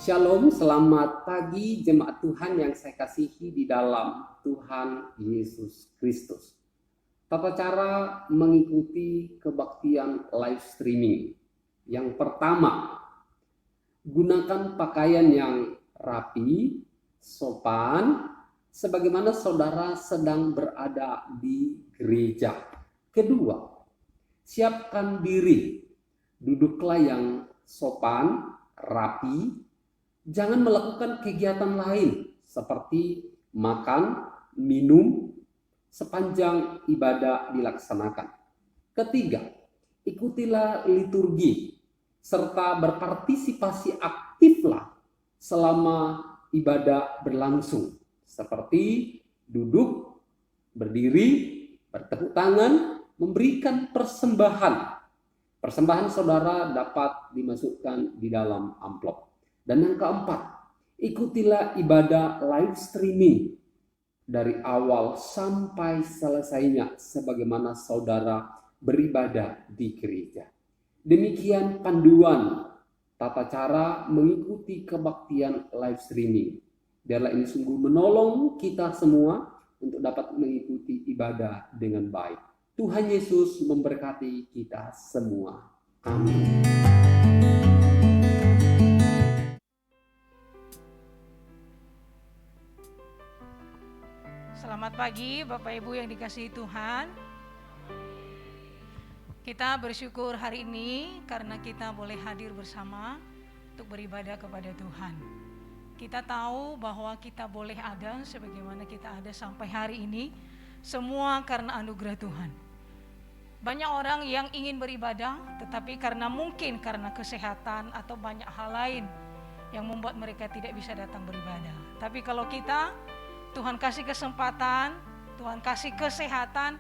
Shalom, selamat pagi jemaat Tuhan yang saya kasihi di dalam Tuhan Yesus Kristus. Tata cara mengikuti kebaktian live streaming. Yang pertama, gunakan pakaian yang rapi, sopan, sebagaimana saudara sedang berada di gereja. Kedua, siapkan diri, duduklah yang sopan, rapi. Jangan melakukan kegiatan lain seperti makan, minum sepanjang ibadah dilaksanakan. Ketiga, ikutilah liturgi serta berpartisipasi aktiflah selama ibadah berlangsung, seperti duduk, berdiri, bertepuk tangan, memberikan persembahan. Persembahan saudara dapat dimasukkan di dalam amplop. Dan yang keempat, ikutilah ibadah live streaming dari awal sampai selesainya sebagaimana saudara beribadah di gereja. Demikian panduan tata cara mengikuti kebaktian live streaming. Biarlah ini sungguh menolong kita semua untuk dapat mengikuti ibadah dengan baik. Tuhan Yesus memberkati kita semua. Amin. Selamat pagi Bapak Ibu yang dikasihi Tuhan. Kita bersyukur hari ini karena kita boleh hadir bersama untuk beribadah kepada Tuhan. Kita tahu bahwa kita boleh ada sebagaimana kita ada sampai hari ini, semua karena anugerah Tuhan. Banyak orang yang ingin beribadah tetapi mungkin karena kesehatan atau banyak hal lain yang membuat mereka tidak bisa datang beribadah. Tapi kalau kita, Tuhan kasih kesempatan, Tuhan kasih kesehatan,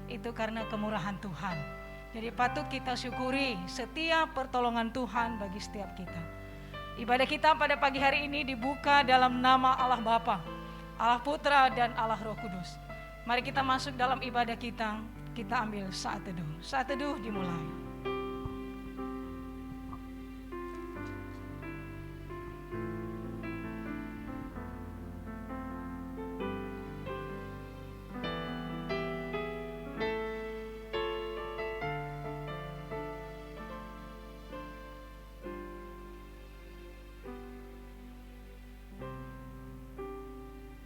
itu karena kemurahan Tuhan. Jadi patut kita syukuri setiap pertolongan Tuhan bagi setiap kita. Ibadah kita pada pagi hari ini dibuka dalam nama Allah Bapa, Allah Putra dan Allah Roh Kudus. Mari kita masuk dalam ibadah kita ambil saat teduh. Saat teduh dimulai.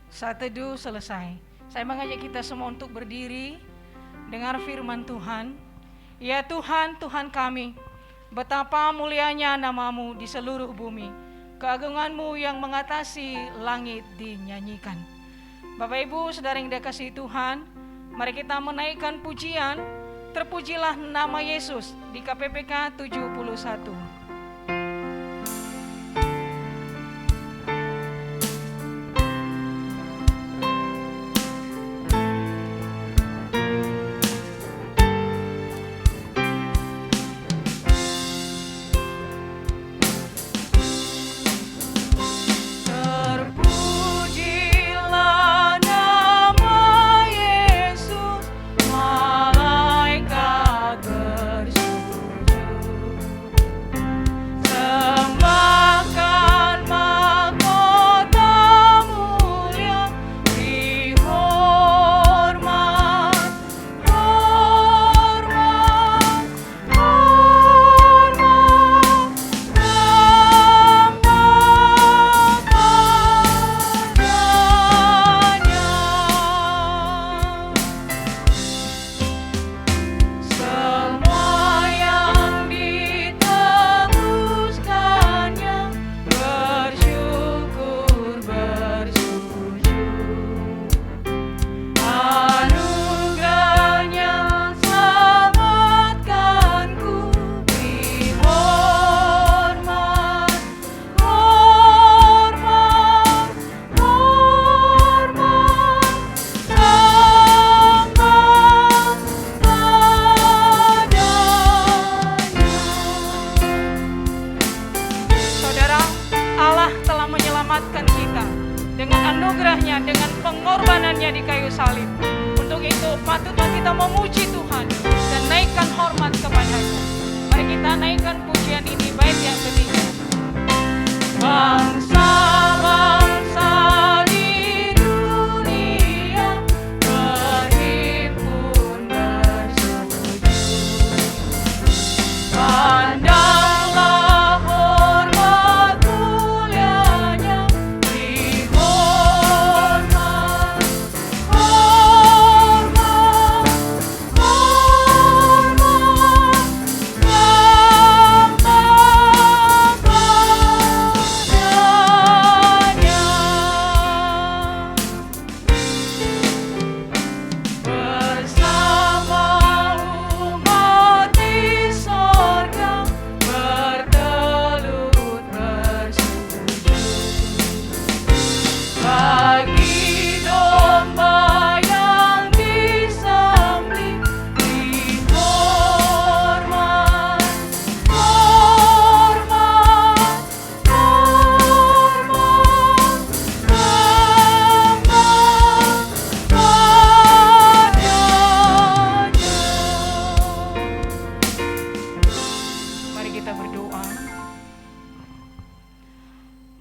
Saat teduh selesai. Saya mengajak kita semua untuk berdiri, dengar firman Tuhan. Ya Tuhan, Tuhan kami, betapa mulianya nama-Mu di seluruh bumi. Keagungan-Mu yang mengatasi langit dinyanyikan. Bapak Ibu, saudara yang dikasihi Tuhan, mari kita menaikkan pujian. Terpujilah nama Yesus di KPPK 71. anugerahnya, dengan pengorbanannya di kayu salib. Untuk itu patutlah kita memuji Tuhan dan naikkan hormat kepada-Nya. Mari kita naikkan pujian ini bait yang ketiga.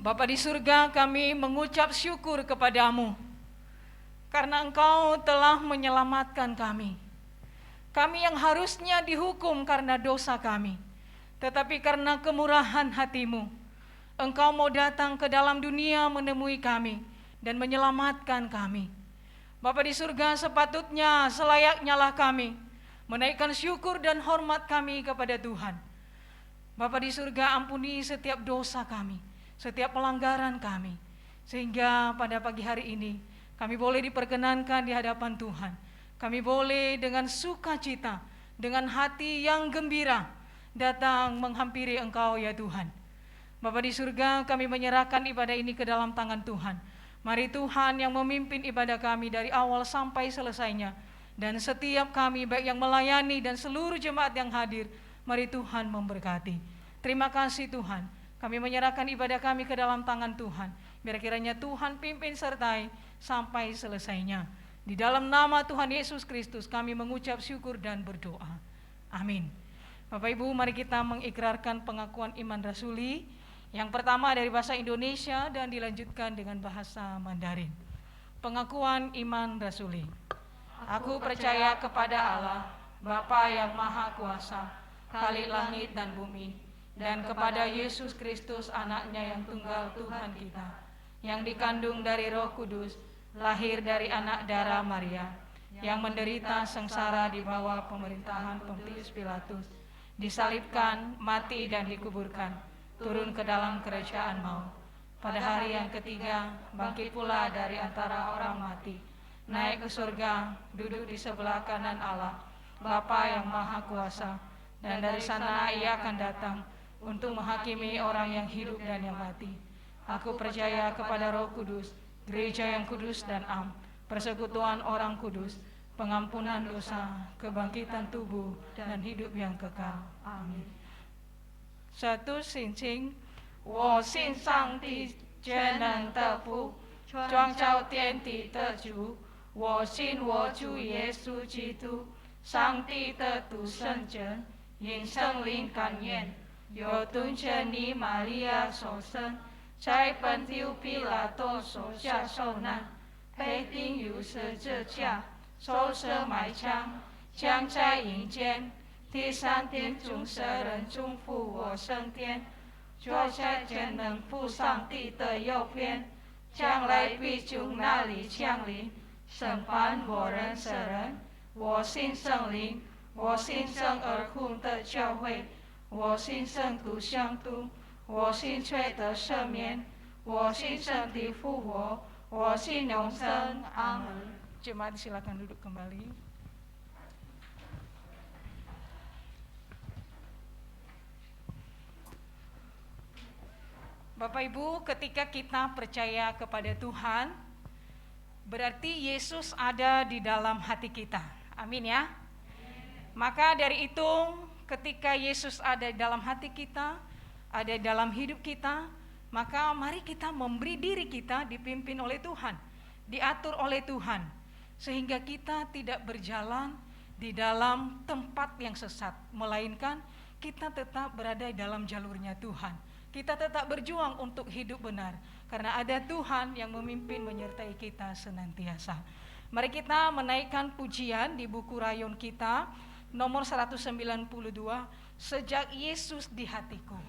Bapa di surga, kami mengucap syukur kepadamu karena Engkau telah menyelamatkan kami. Kami yang harusnya dihukum karena dosa kami, tetapi karena kemurahan hati-Mu, Engkau mau datang ke dalam dunia menemui kami dan menyelamatkan kami. Bapa di surga, sepatutnya selayaknya lah kami menaikkan syukur dan hormat kami kepada Tuhan. Bapa di surga, ampuni setiap dosa kami, setiap pelanggaran kami, sehingga pada pagi hari ini kami boleh diperkenankan di hadapan Tuhan. Kami boleh dengan sukacita, dengan hati yang gembira datang menghampiri Engkau ya Tuhan. Bapa di surga, kami menyerahkan ibadah ini ke dalam tangan Tuhan. Mari Tuhan yang memimpin ibadah kami dari awal sampai selesainya. Dan setiap kami baik yang melayani dan seluruh jemaat yang hadir, mari Tuhan memberkati. Terima kasih Tuhan. Kami menyerahkan ibadah kami ke dalam tangan Tuhan. Biar kiranya Tuhan pimpin sertai sampai selesainya. Di dalam nama Tuhan Yesus Kristus kami mengucap syukur dan berdoa. Amin. Bapak Ibu, mari kita mengikrarkan pengakuan iman rasuli. Yang pertama dari bahasa Indonesia dan dilanjutkan dengan bahasa Mandarin. Pengakuan iman rasuli. Aku percaya kepada Allah, Bapa yang Maha Kuasa, Khalik langit dan bumi, dan kepada Yesus Kristus anaknya yang tunggal Tuhan kita, yang dikandung dari Roh Kudus, lahir dari anak darah Maria, yang menderita sengsara di bawah pemerintahan Pontius Pilatus, disalibkan, mati dan dikuburkan, turun ke dalam kerajaan maut. Pada hari yang ketiga, bangkit pula dari antara orang mati, naik ke surga, duduk di sebelah kanan Allah, Bapa yang Maha Kuasa, dan dari sana Ia akan datang untuk menghakimi orang yang hidup dan yang mati. Aku percaya kepada Roh Kudus, gereja yang kudus dan am, persekutuan orang kudus, pengampunan dosa, kebangkitan tubuh, dan hidup yang kekal. Amin. 1信经，我信上帝全能的父，创造天地的主。我信我主耶稣基督，上帝的独生子，因圣灵感应，由尊神女玛利亚所生，在本丢彼拉多手下受难，被钉于十字架，受死埋葬，将在阴间。第三天从死人中复活升天，坐在全能父上帝的右边，将来必从那里降临，审判活人死人。我信圣灵，我信圣而混的教会，我信圣徒相督，我信罪得赦免，我信圣体复活，我信永生。Amin. Jemaat silakan duduk kembali. Bapak Ibu, ketika kita percaya kepada Tuhan, berarti Yesus ada di dalam hati kita. Amin ya. Maka dari itu, ketika Yesus ada di dalam hati kita, ada di dalam hidup kita, maka mari kita memberi diri kita dipimpin oleh Tuhan, diatur oleh Tuhan, sehingga kita tidak berjalan di dalam tempat yang sesat, melainkan kita tetap berada di dalam jalurnya Tuhan. Kita tetap berjuang untuk hidup benar, karena ada Tuhan yang memimpin menyertai kita senantiasa. Mari kita menaikkan pujian di buku rayon kita, nomor 192, Sejak Yesus di Hatiku.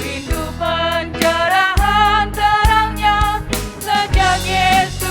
Rindu pencerahan terangnya sejak Yesus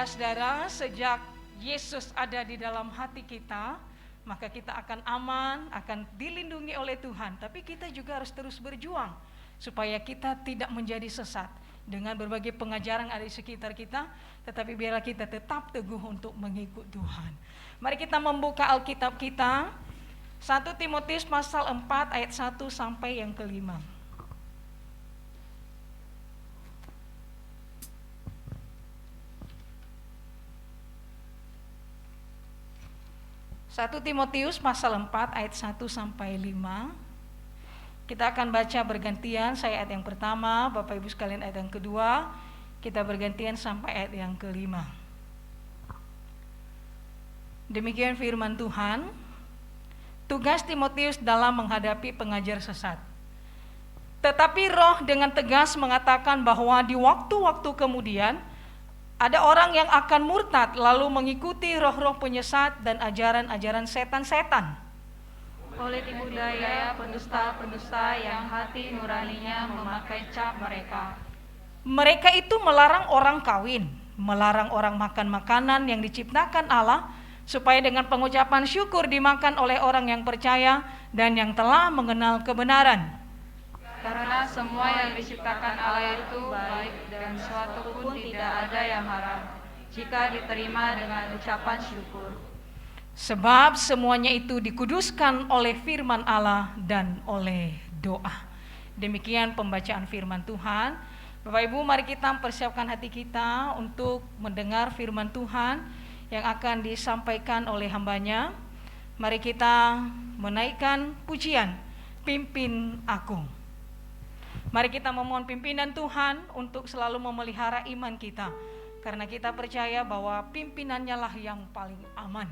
Ya saudara, sejak Yesus ada di dalam hati kita, maka kita akan aman, akan dilindungi oleh Tuhan. Tapi kita juga harus terus berjuang supaya kita tidak menjadi sesat dengan berbagai pengajaran ada di sekitar kita, tetapi biarlah kita tetap teguh untuk mengikut Tuhan. Mari kita membuka Alkitab kita, 1 Timotius pasal 4 ayat 1 sampai yang kelima. 1 Timotius pasal 4 ayat 1 sampai 5. Kita akan baca bergantian, saya ayat yang pertama, Bapak Ibu sekalian ayat yang kedua, kita bergantian sampai ayat yang kelima. Demikian firman Tuhan. Tugas Timotius dalam menghadapi pengajar sesat. Tetapi Roh dengan tegas mengatakan bahwa di waktu-waktu kemudian ada orang yang akan murtad lalu mengikuti roh-roh penyesat dan ajaran-ajaran setan-setan. Oleh tipu daya pendusta-pendusta yang hati nuraninya memakai cap mereka. Mereka itu melarang orang kawin, melarang orang makan makanan yang diciptakan Allah, supaya dengan pengucapan syukur dimakan oleh orang yang percaya dan yang telah mengenal kebenaran. Karena semua yang diciptakan Allah itu baik dan suatu pun tidak ada yang haram, jika diterima dengan ucapan syukur. Sebab semuanya itu dikuduskan oleh firman Allah dan oleh doa. Demikian pembacaan firman Tuhan. Bapak Ibu, mari kita persiapkan hati kita untuk mendengar firman Tuhan yang akan disampaikan oleh hambanya. Mari kita menaikkan pujian, pimpin aku. Mari kita memohon pimpinan Tuhan untuk selalu memelihara iman kita, karena kita percaya bahwa pimpinannya lah yang paling aman.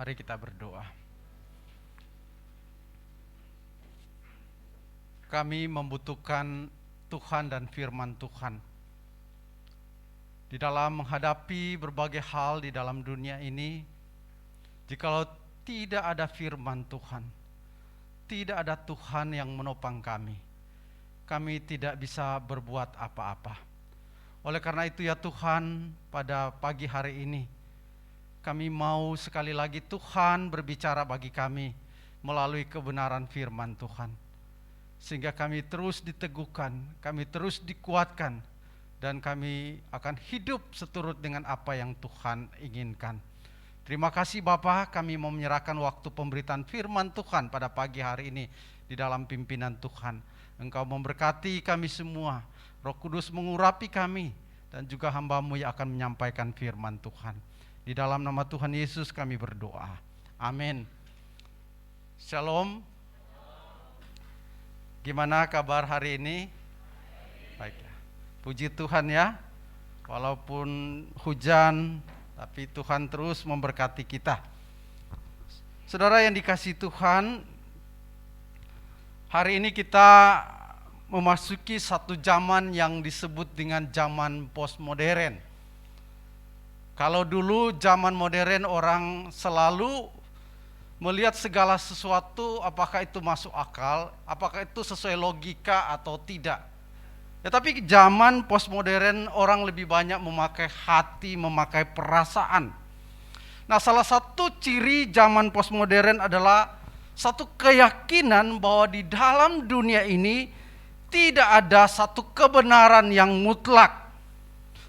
Mari kita berdoa. kami membutuhkan Tuhan dan firman Tuhan. Di dalam menghadapi berbagai hal di dalam dunia ini, jikalau tidak ada firman Tuhan, tidak ada Tuhan yang menopang kami tidak bisa berbuat apa-apa. Oleh karena itu ya Tuhan, pada pagi hari ini, kami mau sekali lagi Tuhan berbicara bagi kami melalui kebenaran firman Tuhan. Sehingga kami terus diteguhkan, kami terus dikuatkan, dan kami akan hidup seturut dengan apa yang Tuhan inginkan. Terima kasih Bapa, kami mau menyerahkan waktu pemberitaan firman Tuhan pada pagi hari ini di dalam pimpinan Tuhan. Engkau memberkati kami semua, Roh Kudus mengurapi kami, dan juga hamba-Mu yang akan menyampaikan firman Tuhan. Di dalam nama Tuhan Yesus kami berdoa. Amin. Shalom. Gimana kabar hari ini? Baik ya. Puji Tuhan ya. Walaupun hujan, tapi Tuhan terus memberkati kita. Saudara yang dikasihi Tuhan, hari ini kita memasuki satu zaman yang disebut dengan zaman postmodern. Kalau dulu zaman modern orang selalu melihat segala sesuatu apakah itu masuk akal, apakah itu sesuai logika atau tidak. Ya, tapi zaman postmodern orang lebih banyak memakai hati, memakai perasaan. Nah, salah satu ciri zaman postmodern adalah satu keyakinan bahwa di dalam dunia ini tidak ada satu kebenaran yang mutlak.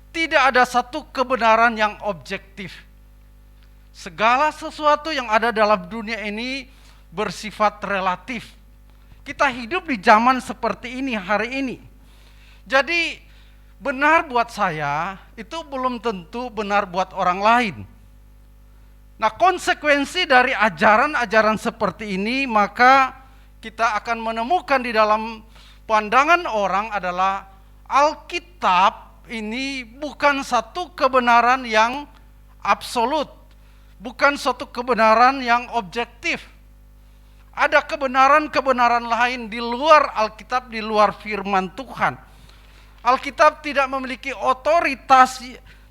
Tidak ada satu kebenaran yang objektif. Segala sesuatu yang ada dalam dunia ini bersifat relatif. Kita hidup di zaman seperti ini hari ini. Jadi benar buat saya itu belum tentu benar buat orang lain. Nah, konsekuensi dari ajaran-ajaran seperti ini, maka kita akan menemukan di dalam pandangan orang adalah Alkitab ini bukan satu kebenaran yang absolut, bukan suatu kebenaran yang objektif. Ada kebenaran-kebenaran lain di luar Alkitab, di luar firman Tuhan. Alkitab tidak memiliki otoritas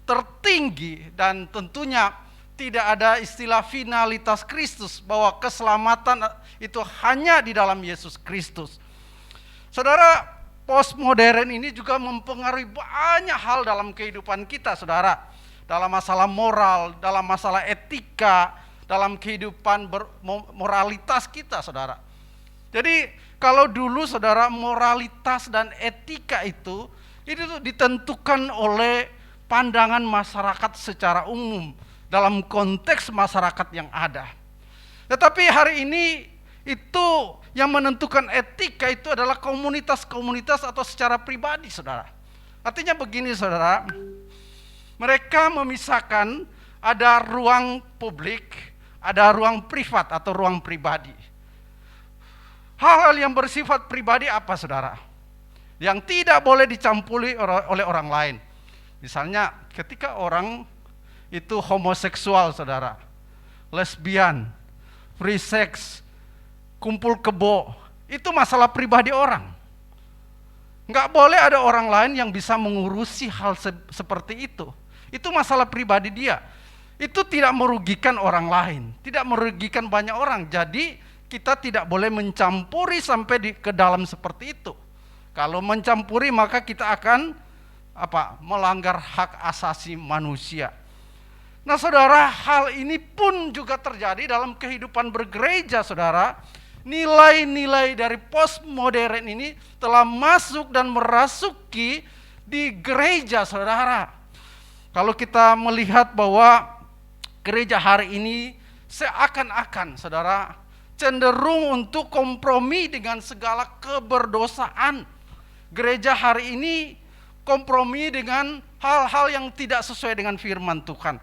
tertinggi, dan tentunya tidak ada istilah finalitas Kristus, bahwa keselamatan itu hanya di dalam Yesus Kristus. Saudara, postmodern ini juga mempengaruhi banyak hal dalam kehidupan kita, saudara. Dalam masalah moral, dalam masalah etika, dalam kehidupan moralitas kita, saudara. Jadi kalau dulu saudara, moralitas dan etika itu ditentukan oleh pandangan masyarakat secara umum dalam konteks masyarakat yang ada. Tetapi hari ini itu yang menentukan etika itu adalah komunitas-komunitas atau secara pribadi, saudara. Artinya begini, saudara. Mereka memisahkan ada ruang publik, ada ruang privat atau ruang pribadi. Hal-hal yang bersifat pribadi apa, saudara? Yang tidak boleh dicampuri oleh orang lain. Misalnya ketika orang itu homoseksual, saudara, lesbian, free sex, kumpul kebo, itu masalah pribadi orang. Nggak boleh ada orang lain yang bisa mengurusi hal seperti itu. Itu masalah pribadi dia. Itu tidak merugikan orang lain, tidak merugikan banyak orang. Jadi kita tidak boleh mencampuri sampai ke dalam seperti itu. Kalau mencampuri maka kita akan melanggar hak asasi manusia. Nah, saudara, hal ini pun juga terjadi dalam kehidupan bergereja, saudara. Nilai-nilai dari postmodern ini telah masuk dan merasuki di gereja, saudara. Kalau kita melihat bahwa gereja hari ini seakan-akan, saudara, cenderung untuk kompromi dengan segala keberdosaan. Gereja hari ini kompromi dengan hal-hal yang tidak sesuai dengan firman Tuhan.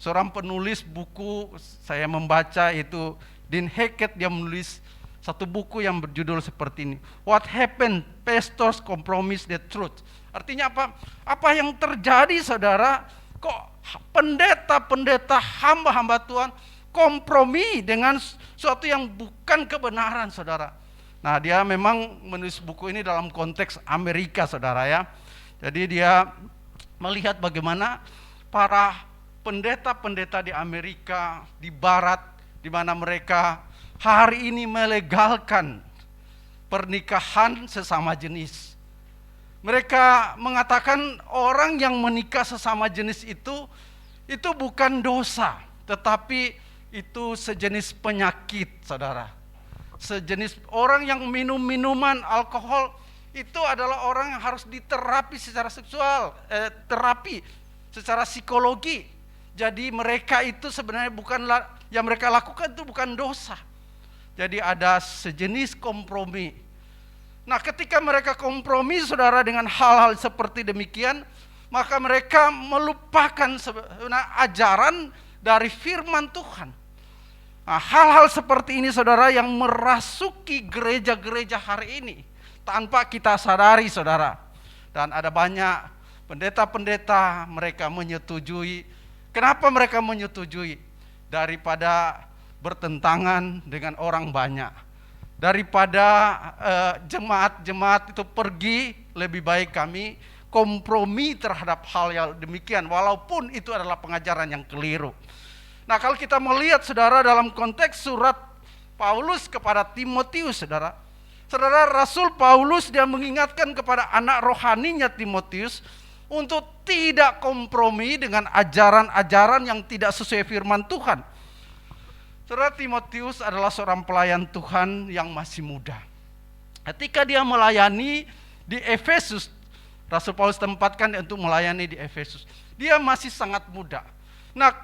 Seorang penulis buku saya membaca itu Dean Hackett, dia menulis satu buku yang berjudul seperti ini, What Happened? Pastors Compromise the Truth. Artinya apa? Apa yang terjadi, saudara? Kok pendeta-pendeta, hamba-hamba Tuhan kompromi dengan sesuatu yang bukan kebenaran, saudara. Nah, dia memang menulis buku ini dalam konteks Amerika, saudara ya. Jadi dia melihat bagaimana para pendeta-pendeta di Amerika, di Barat, di mana mereka hari ini melegalkan pernikahan sesama jenis. Mereka mengatakan orang yang menikah sesama jenis itu bukan dosa, tetapi itu sejenis penyakit, saudara. Sejenis orang yang minum minuman alkohol itu adalah orang yang harus diterapi secara seksual, terapi secara psikologi. Jadi mereka itu sebenarnya bukanlah, yang mereka lakukan itu bukan dosa. Jadi ada sejenis kompromi. Nah, ketika mereka kompromi, saudara, dengan hal-hal seperti demikian, maka mereka melupakan sebenarnya ajaran dari firman Tuhan. Nah, hal-hal seperti ini, saudara, yang merasuki gereja-gereja hari ini tanpa kita sadari, saudara. Dan ada banyak pendeta-pendeta, mereka menyetujui. Kenapa mereka menyetujui? Daripada bertentangan dengan orang banyak. Daripada jemaat-jemaat itu pergi, lebih baik kami kompromi terhadap hal yang demikian, walaupun itu adalah pengajaran yang keliru. Nah, kalau kita melihat, saudara, dalam konteks surat Paulus kepada Timotius, saudara, Rasul Paulus dia mengingatkan kepada anak rohaninya Timotius untuk tidak kompromi dengan ajaran-ajaran yang tidak sesuai firman Tuhan. Saudara, Timotius adalah seorang pelayan Tuhan yang masih muda. Ketika dia melayani di Efesus, Rasul Paulus tempatkan dia untuk melayani di Efesus. Dia masih sangat muda. Nah,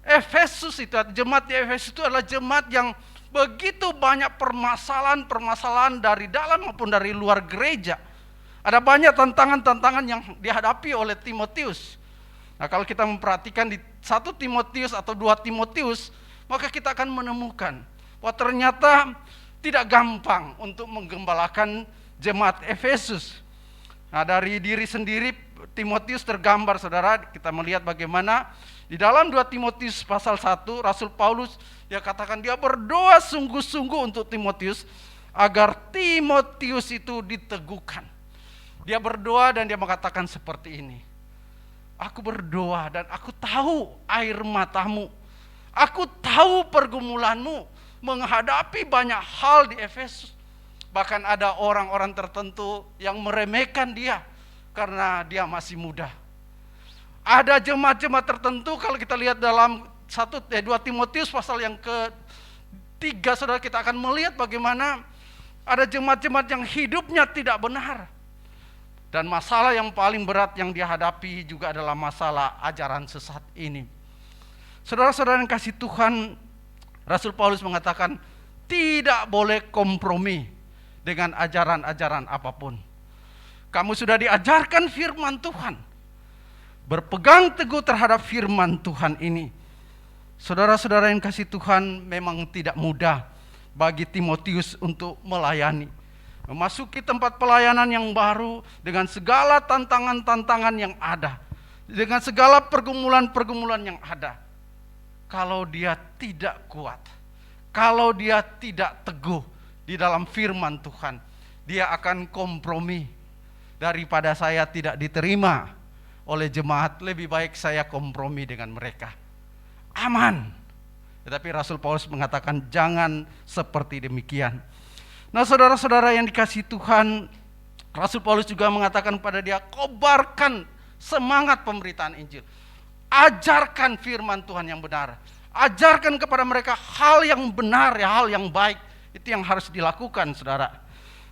Efesus itu, jemaat di Efesus itu adalah jemaat yang begitu banyak permasalahan-permasalahan dari dalam maupun dari luar gereja. Ada banyak tantangan-tantangan yang dihadapi oleh Timotius. Nah, kalau kita memperhatikan di 1 Timotius atau 2 Timotius, maka kita akan menemukan bahwa ternyata tidak gampang untuk menggembalakan jemaat Efesus. Nah, dari diri sendiri Timotius tergambar, saudara. Kita melihat bagaimana di dalam 2 Timotius pasal 1, Rasul Paulus dia katakan dia berdoa sungguh-sungguh untuk Timotius agar Timotius itu diteguhkan. Dia berdoa dan dia mengatakan seperti ini. Aku berdoa dan aku tahu air matamu. Aku tahu pergumulanmu menghadapi banyak hal di Efesus. Bahkan ada orang-orang tertentu yang meremehkan dia karena dia masih muda. Ada jemaat-jemaat tertentu, kalau kita lihat dalam 2 Timotius pasal yang ke-3, saudara, kita akan melihat bagaimana ada jemaat-jemaat yang hidupnya tidak benar. Dan masalah yang paling berat yang dihadapi juga adalah masalah ajaran sesat ini. Saudara-saudara yang kasih Tuhan, Rasul Paulus mengatakan tidak boleh kompromi dengan ajaran-ajaran apapun. Kamu sudah diajarkan firman Tuhan. Berpegang teguh terhadap firman Tuhan ini. Saudara-saudara yang kasih Tuhan, memang tidak mudah bagi Timotius untuk melayani. Memasuki tempat pelayanan yang baru dengan segala tantangan-tantangan yang ada. Dengan segala pergumulan-pergumulan yang ada. Kalau dia tidak kuat, kalau dia tidak teguh di dalam firman Tuhan, dia akan kompromi. Daripada saya tidak diterima oleh jemaat, lebih baik saya kompromi dengan mereka. Aman. Tetapi Rasul Paulus mengatakan jangan seperti demikian. Nah, saudara-saudara yang dikasihi Tuhan, Rasul Paulus juga mengatakan pada dia, kobarkan semangat pemberitaan Injil. Ajarkan firman Tuhan yang benar. Ajarkan kepada mereka hal yang benar, hal yang baik. Itu yang harus dilakukan, saudara.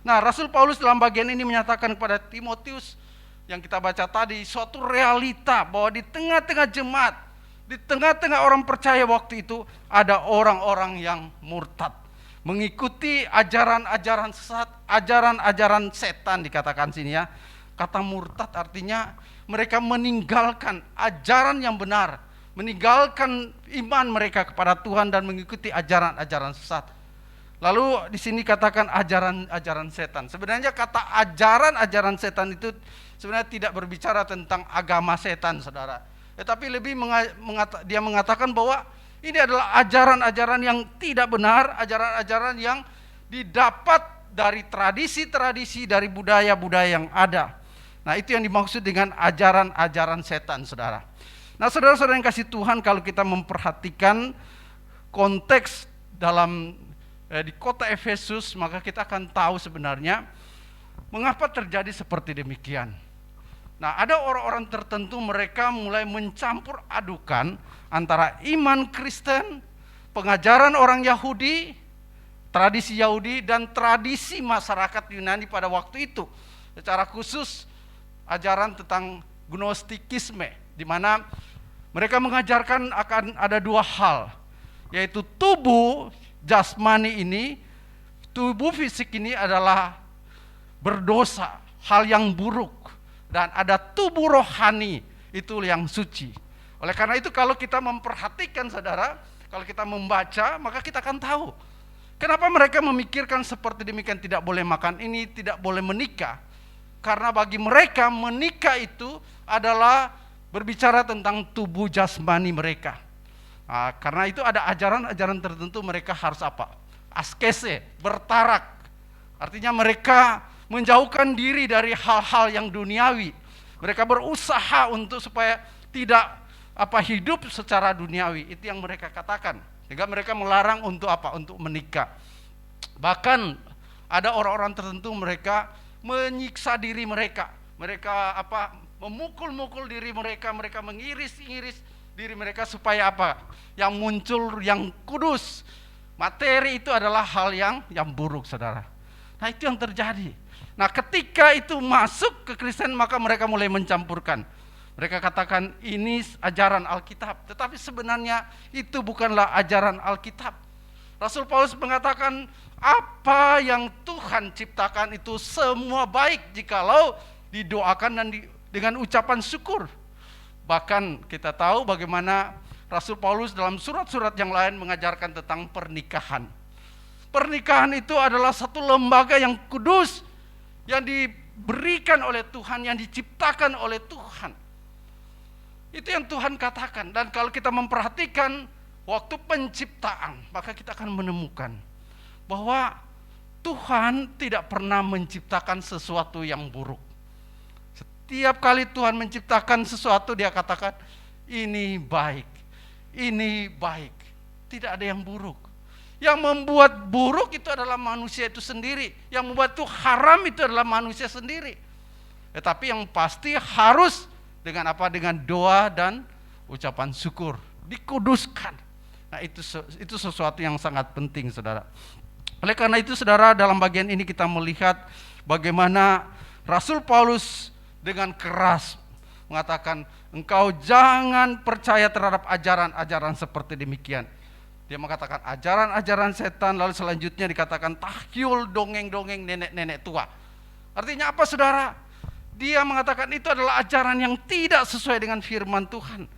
Nah, Rasul Paulus dalam bagian ini menyatakan kepada Timotius yang kita baca tadi, suatu realita bahwa di tengah-tengah jemaat, di tengah-tengah orang percaya waktu itu, ada orang-orang yang murtad. Mengikuti ajaran-ajaran sesat, ajaran-ajaran setan dikatakan sini ya. Kata murtad artinya mereka meninggalkan ajaran yang benar, meninggalkan iman mereka kepada Tuhan dan mengikuti ajaran-ajaran sesat. Lalu di sini katakan ajaran-ajaran setan. Sebenarnya kata ajaran-ajaran setan itu sebenarnya tidak berbicara tentang agama setan, saudara. Tetapi lebih dia mengatakan bahwa ini adalah ajaran-ajaran yang tidak benar, ajaran-ajaran yang didapat dari tradisi-tradisi, dari budaya-budaya yang ada. Nah, itu yang dimaksud dengan ajaran-ajaran setan, saudara. Nah, saudara-saudara yang kasih Tuhan, kalau kita memperhatikan konteks dalam di kota Efesus, maka kita akan tahu sebenarnya mengapa terjadi seperti demikian. Nah, ada orang-orang tertentu, mereka mulai mencampur adukan antara iman Kristen, pengajaran orang Yahudi, tradisi Yahudi, dan tradisi masyarakat Yunani pada waktu itu. Secara khusus ajaran tentang gnostikisme, di mana mereka mengajarkan akan ada dua hal, yaitu tubuh jasmani ini, tubuh fisik ini adalah berdosa, hal yang buruk, dan ada tubuh rohani, itu yang suci. Oleh karena itu kalau kita memperhatikan, saudara, kalau kita membaca, maka kita akan tahu kenapa mereka memikirkan seperti demikian, tidak boleh makan ini, tidak boleh menikah. Karena bagi mereka menikah itu adalah berbicara tentang tubuh jasmani mereka. Nah, karena itu ada ajaran-ajaran tertentu mereka harus apa? Askese, bertarak. Artinya mereka menjauhkan diri dari hal-hal yang duniawi. Mereka berusaha untuk supaya tidak hidup secara duniawi. Itu yang mereka katakan. Sehingga mereka melarang untuk apa? Untuk menikah. Bahkan ada orang-orang tertentu mereka menyiksa diri mereka. Mereka memukul-mukul diri mereka, mereka mengiris-iris diri mereka supaya apa? Yang muncul yang kudus. Materi itu adalah hal yang buruk, saudara. Nah, itu yang terjadi. Nah, ketika itu masuk ke Kristen, maka mereka mulai mencampurkan. Mereka katakan ini ajaran Alkitab, tetapi sebenarnya itu bukanlah ajaran Alkitab. Rasul Paulus mengatakan apa yang Tuhan ciptakan itu semua baik jikalau didoakan dan dengan ucapan syukur. Bahkan kita tahu bagaimana Rasul Paulus dalam surat-surat yang lain mengajarkan tentang pernikahan. Pernikahan itu adalah satu lembaga yang kudus, yang diberikan oleh Tuhan, yang diciptakan oleh Tuhan. Itu yang Tuhan katakan. Dan kalau kita memperhatikan waktu penciptaan, maka kita akan menemukan bahwa Tuhan tidak pernah menciptakan sesuatu yang buruk. Setiap kali Tuhan menciptakan sesuatu, dia katakan ini baik, ini baik. Tidak ada yang buruk. Yang membuat buruk itu adalah manusia itu sendiri. Yang membuat itu haram itu adalah manusia sendiri. Tetapi yang pasti harus dengan apa? Dengan doa dan ucapan syukur. Dikuduskan. Nah, itu sesuatu yang sangat penting, saudara. Oleh karena itu, saudara, dalam bagian ini kita melihat bagaimana Rasul Paulus dengan keras mengatakan, engkau jangan percaya terhadap ajaran-ajaran seperti demikian. Dia mengatakan ajaran-ajaran setan, lalu selanjutnya dikatakan tahyul, dongeng-dongeng nenek-nenek tua. Artinya apa, saudara? Dia mengatakan itu adalah ajaran yang tidak sesuai dengan firman Tuhan.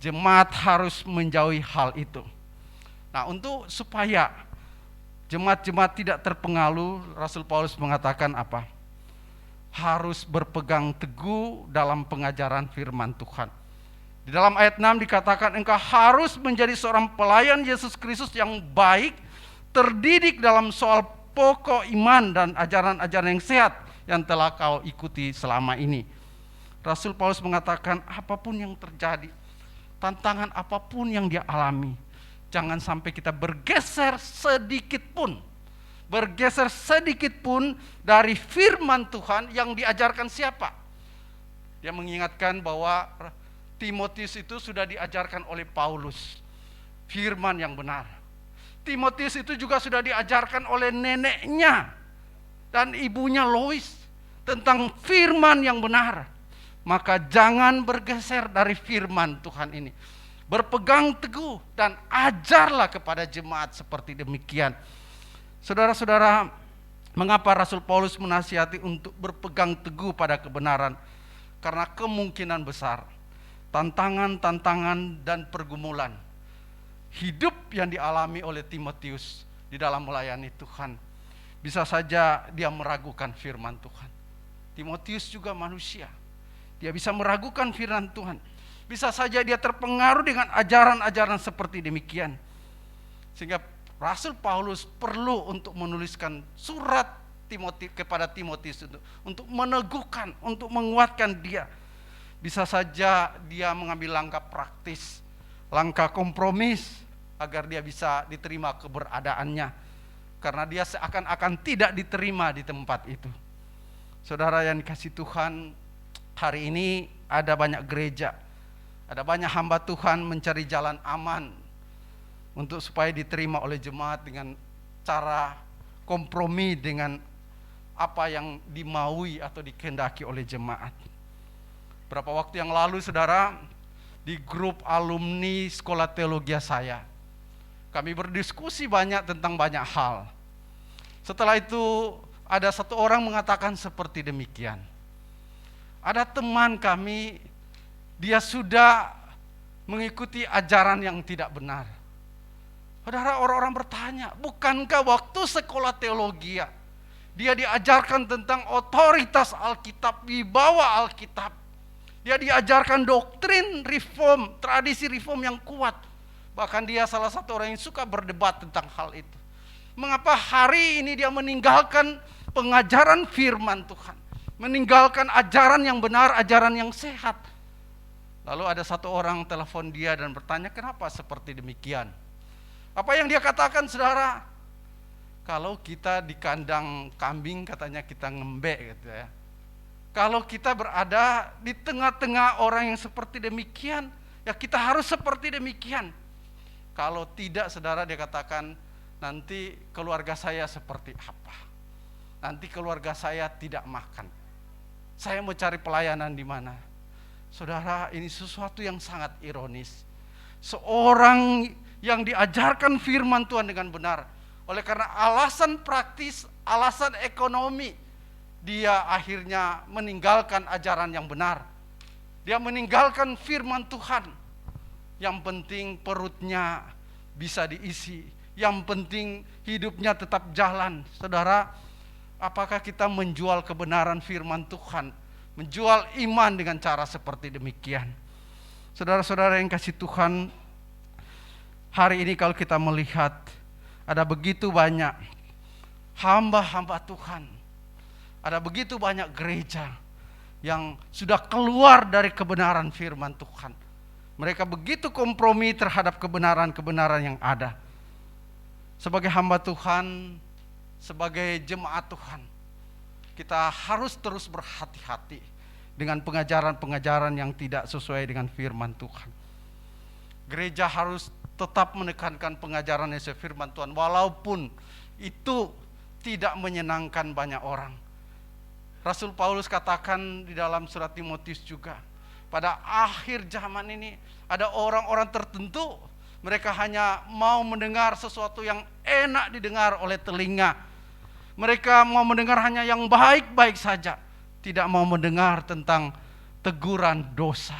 Jemaat harus menjauhi hal itu. Nah, untuk supaya jemaat-jemaat tidak terpengaruh, Rasul Paulus mengatakan apa? Harus berpegang teguh dalam pengajaran firman Tuhan. Di dalam ayat 6 dikatakan engkau harus menjadi seorang pelayan Yesus Kristus yang baik, terdidik dalam soal pokok iman dan ajaran-ajaran yang sehat yang telah kau ikuti selama ini. Rasul Paulus mengatakan apapun yang terjadi, tantangan apapun yang dia alami, jangan sampai kita bergeser sedikit pun dari firman Tuhan yang diajarkan siapa? Dia mengingatkan bahwa Timotius itu sudah diajarkan oleh Paulus firman yang benar. Timotius itu juga sudah diajarkan oleh neneknya dan ibunya Lois tentang firman yang benar. Maka jangan bergeser dari firman Tuhan ini. Berpegang teguh dan ajarlah kepada jemaat seperti demikian. Saudara-saudara, mengapa Rasul Paulus menasihati untuk berpegang teguh pada kebenaran? Karena kemungkinan besar tantangan-tantangan dan pergumulan hidup yang dialami oleh Timotius di dalam melayani Tuhan, bisa saja dia meragukan firman Tuhan. Timotius juga manusia, dia bisa meragukan firman Tuhan. Bisa saja dia terpengaruh dengan ajaran-ajaran seperti demikian. Sehingga Rasul Paulus perlu untuk menuliskan surat kepada Timotius untuk meneguhkan, untuk menguatkan dia. Bisa saja dia mengambil langkah praktis, langkah kompromis agar dia bisa diterima keberadaannya, karena dia seakan-akan tidak diterima di tempat itu. Saudara yang dikasihi Tuhan, hari ini ada banyak gereja, ada banyak hamba Tuhan mencari jalan aman untuk supaya diterima oleh jemaat dengan cara kompromi dengan apa yang dimaui atau dikehendaki oleh jemaat. Berapa waktu yang lalu, saudara, di grup alumni sekolah teologi saya, kami berdiskusi banyak tentang banyak hal. Setelah itu ada satu orang mengatakan seperti demikian. Ada teman kami, dia sudah mengikuti ajaran yang tidak benar. Saudara, orang-orang bertanya, bukankah waktu sekolah teologi dia diajarkan tentang otoritas Alkitab, wibawa Alkitab. Dia diajarkan doktrin reform, tradisi reform yang kuat. Bahkan dia salah satu orang yang suka berdebat tentang hal itu. Mengapa hari ini dia meninggalkan pengajaran firman Tuhan, meninggalkan ajaran yang benar, ajaran yang sehat? Lalu ada satu orang telepon dia dan bertanya, kenapa seperti demikian? Apa yang dia katakan, saudara? Kalau kita di kandang kambing, katanya kita ngembek gitu ya. Kalau kita berada di tengah-tengah orang yang seperti demikian, ya kita harus seperti demikian. Kalau tidak, saudara, dia katakan, nanti keluarga saya seperti apa? Nanti keluarga saya tidak makan. Saya mau cari pelayanan di mana? Saudara, ini sesuatu yang sangat ironis. Seorang yang diajarkan firman Tuhan dengan benar, oleh karena alasan praktis, alasan ekonomi, dia akhirnya meninggalkan ajaran yang benar. Dia meninggalkan firman Tuhan. Yang penting perutnya bisa diisi, yang penting hidupnya tetap jalan. Saudara, apakah kita menjual kebenaran firman Tuhan, menjual iman dengan cara seperti demikian? Saudara-saudara yang kasih Tuhan, hari ini kalau kita melihat ada begitu banyak hamba-hamba Tuhan, ada begitu banyak gereja yang sudah keluar dari kebenaran firman Tuhan. Mereka begitu kompromi terhadap kebenaran-kebenaran yang ada. Sebagai hamba Tuhan, sebagai jemaat Tuhan, kita harus terus berhati-hati dengan pengajaran-pengajaran yang tidak sesuai dengan firman Tuhan. Gereja harus tetap menekankan pengajaran yang sesuai firman Tuhan, walaupun itu tidak menyenangkan banyak orang. Rasul Paulus katakan di dalam surat Timotius juga, pada akhir zaman ini ada orang-orang tertentu, mereka hanya mau mendengar sesuatu yang enak didengar oleh telinga. Mereka mau mendengar hanya yang baik-baik saja, tidak mau mendengar tentang teguran dosa.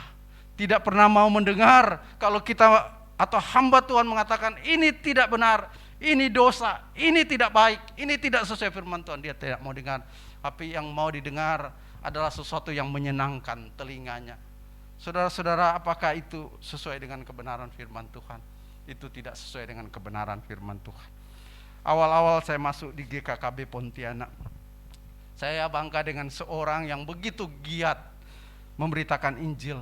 Tidak pernah mau mendengar kalau kita atau hamba Tuhan mengatakan ini tidak benar, ini dosa, ini tidak baik, ini tidak sesuai firman Tuhan. Dia tidak mau dengar. Tapi yang mau didengar adalah sesuatu yang menyenangkan telinganya. Saudara-saudara, apakah itu sesuai dengan kebenaran firman Tuhan? Itu tidak sesuai dengan kebenaran firman Tuhan. Awal-awal saya masuk di GKKB Pontianak, saya bangga dengan seorang yang begitu giat memberitakan Injil.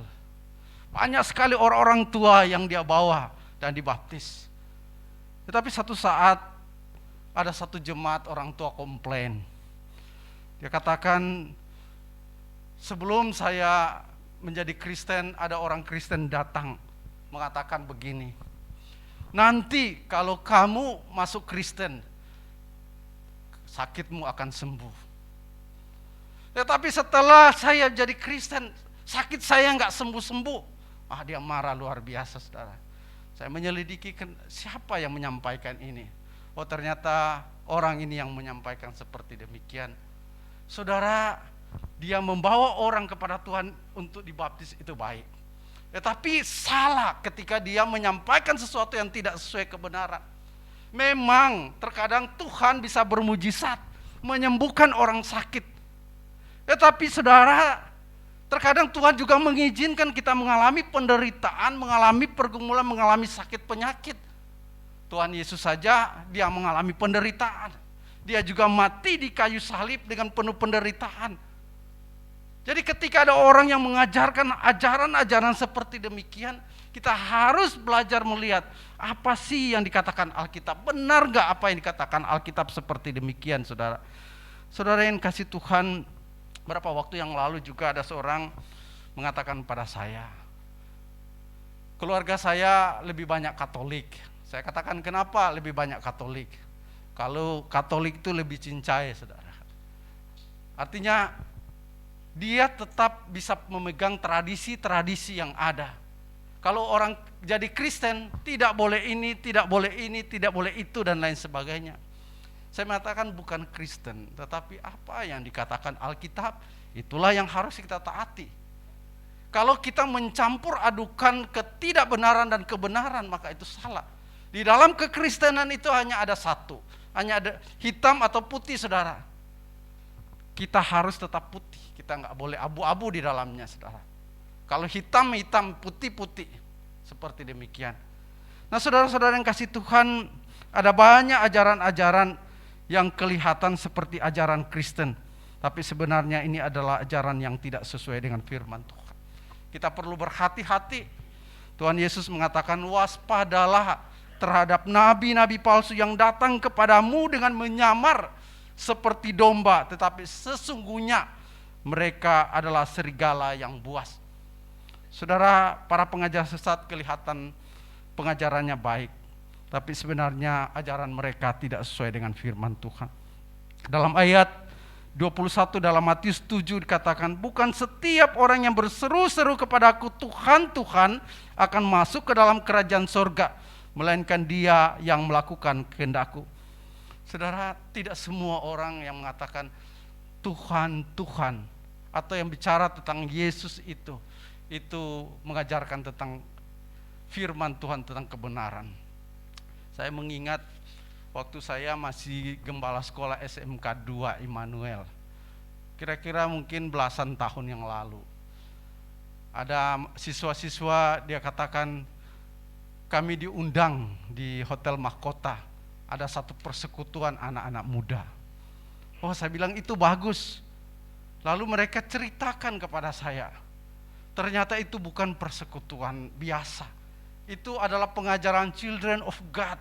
Banyak sekali orang-orang tua yang dia bawa dan dibaptis. Tetapi satu saat ada satu jemaat orang tua komplain. Dia katakan, sebelum saya menjadi Kristen, ada orang Kristen datang mengatakan begini, nanti kalau kamu masuk Kristen, sakitmu akan sembuh. Tetapi setelah saya jadi Kristen, sakit saya nggak sembuh-sembuh. Dia marah luar biasa, saudara. Saya menyelidiki siapa yang menyampaikan ini. Oh, ternyata orang ini yang menyampaikan seperti demikian. Saudara, dia membawa orang kepada Tuhan untuk dibaptis, itu baik. Tetapi salah ketika dia menyampaikan sesuatu yang tidak sesuai kebenaran. Memang terkadang Tuhan bisa bermujizat menyembuhkan orang sakit. Tetapi saudara, terkadang Tuhan juga mengizinkan kita mengalami penderitaan, mengalami pergumulan, mengalami sakit penyakit. Tuhan Yesus saja dia mengalami penderitaan. Dia juga mati di kayu salib dengan penuh penderitaan. Jadi ketika ada orang yang mengajarkan ajaran-ajaran seperti demikian, kita harus belajar melihat apa sih yang dikatakan Alkitab. Benar gak apa yang dikatakan Alkitab seperti demikian, saudara? Saudara yang kasih Tuhan, beberapa waktu yang lalu juga ada seorang mengatakan pada saya, keluarga saya lebih banyak Katolik. Saya katakan, kenapa lebih banyak Katolik? Kalau Katolik itu lebih cincai, saudara. Artinya dia tetap bisa memegang tradisi-tradisi yang ada. Kalau orang jadi Kristen, tidak boleh ini, tidak boleh ini, tidak boleh itu, dan lain sebagainya. Saya mengatakan bukan Kristen, tetapi apa yang dikatakan Alkitab, itulah yang harus kita taati. Kalau kita mencampur adukan ketidakbenaran dan kebenaran, maka itu salah. Di dalam kekristenan itu hanya ada satu, hanya ada hitam atau putih, saudara. Kita harus tetap putih, kita nggak boleh abu-abu di dalamnya, saudara. Kalau hitam, hitam, putih, seperti demikian. Nah, saudara-saudara yang kasih Tuhan, ada banyak ajaran-ajaran yang kelihatan seperti ajaran Kristen, tapi sebenarnya ini adalah ajaran yang tidak sesuai dengan firman Tuhan. Kita perlu berhati-hati. Tuhan Yesus mengatakan, waspadalah terhadap nabi-nabi palsu yang datang kepadamu dengan menyamar seperti domba, tetapi sesungguhnya mereka adalah serigala yang buas. Saudara, para pengajar sesat kelihatan pengajarannya baik, tapi sebenarnya ajaran mereka tidak sesuai dengan firman Tuhan. Dalam ayat 21 dalam Matius 7 dikatakan, bukan setiap orang yang berseru-seru kepadaku Tuhan, Tuhan akan masuk ke dalam kerajaan sorga, melainkan dia yang melakukan kehendakku. Saudara, tidak semua orang yang mengatakan Tuhan, Tuhan, atau yang bicara tentang Yesus itu mengajarkan tentang firman Tuhan, tentang kebenaran. Saya mengingat waktu saya masih gembala sekolah SMK 2 Immanuel, kira-kira mungkin belasan tahun yang lalu. Ada siswa-siswa, dia katakan, kami diundang di Hotel Mahkota, ada satu persekutuan anak-anak muda. Oh, saya bilang itu bagus. Lalu mereka ceritakan kepada saya, ternyata itu bukan persekutuan biasa. Itu adalah pengajaran Children of God.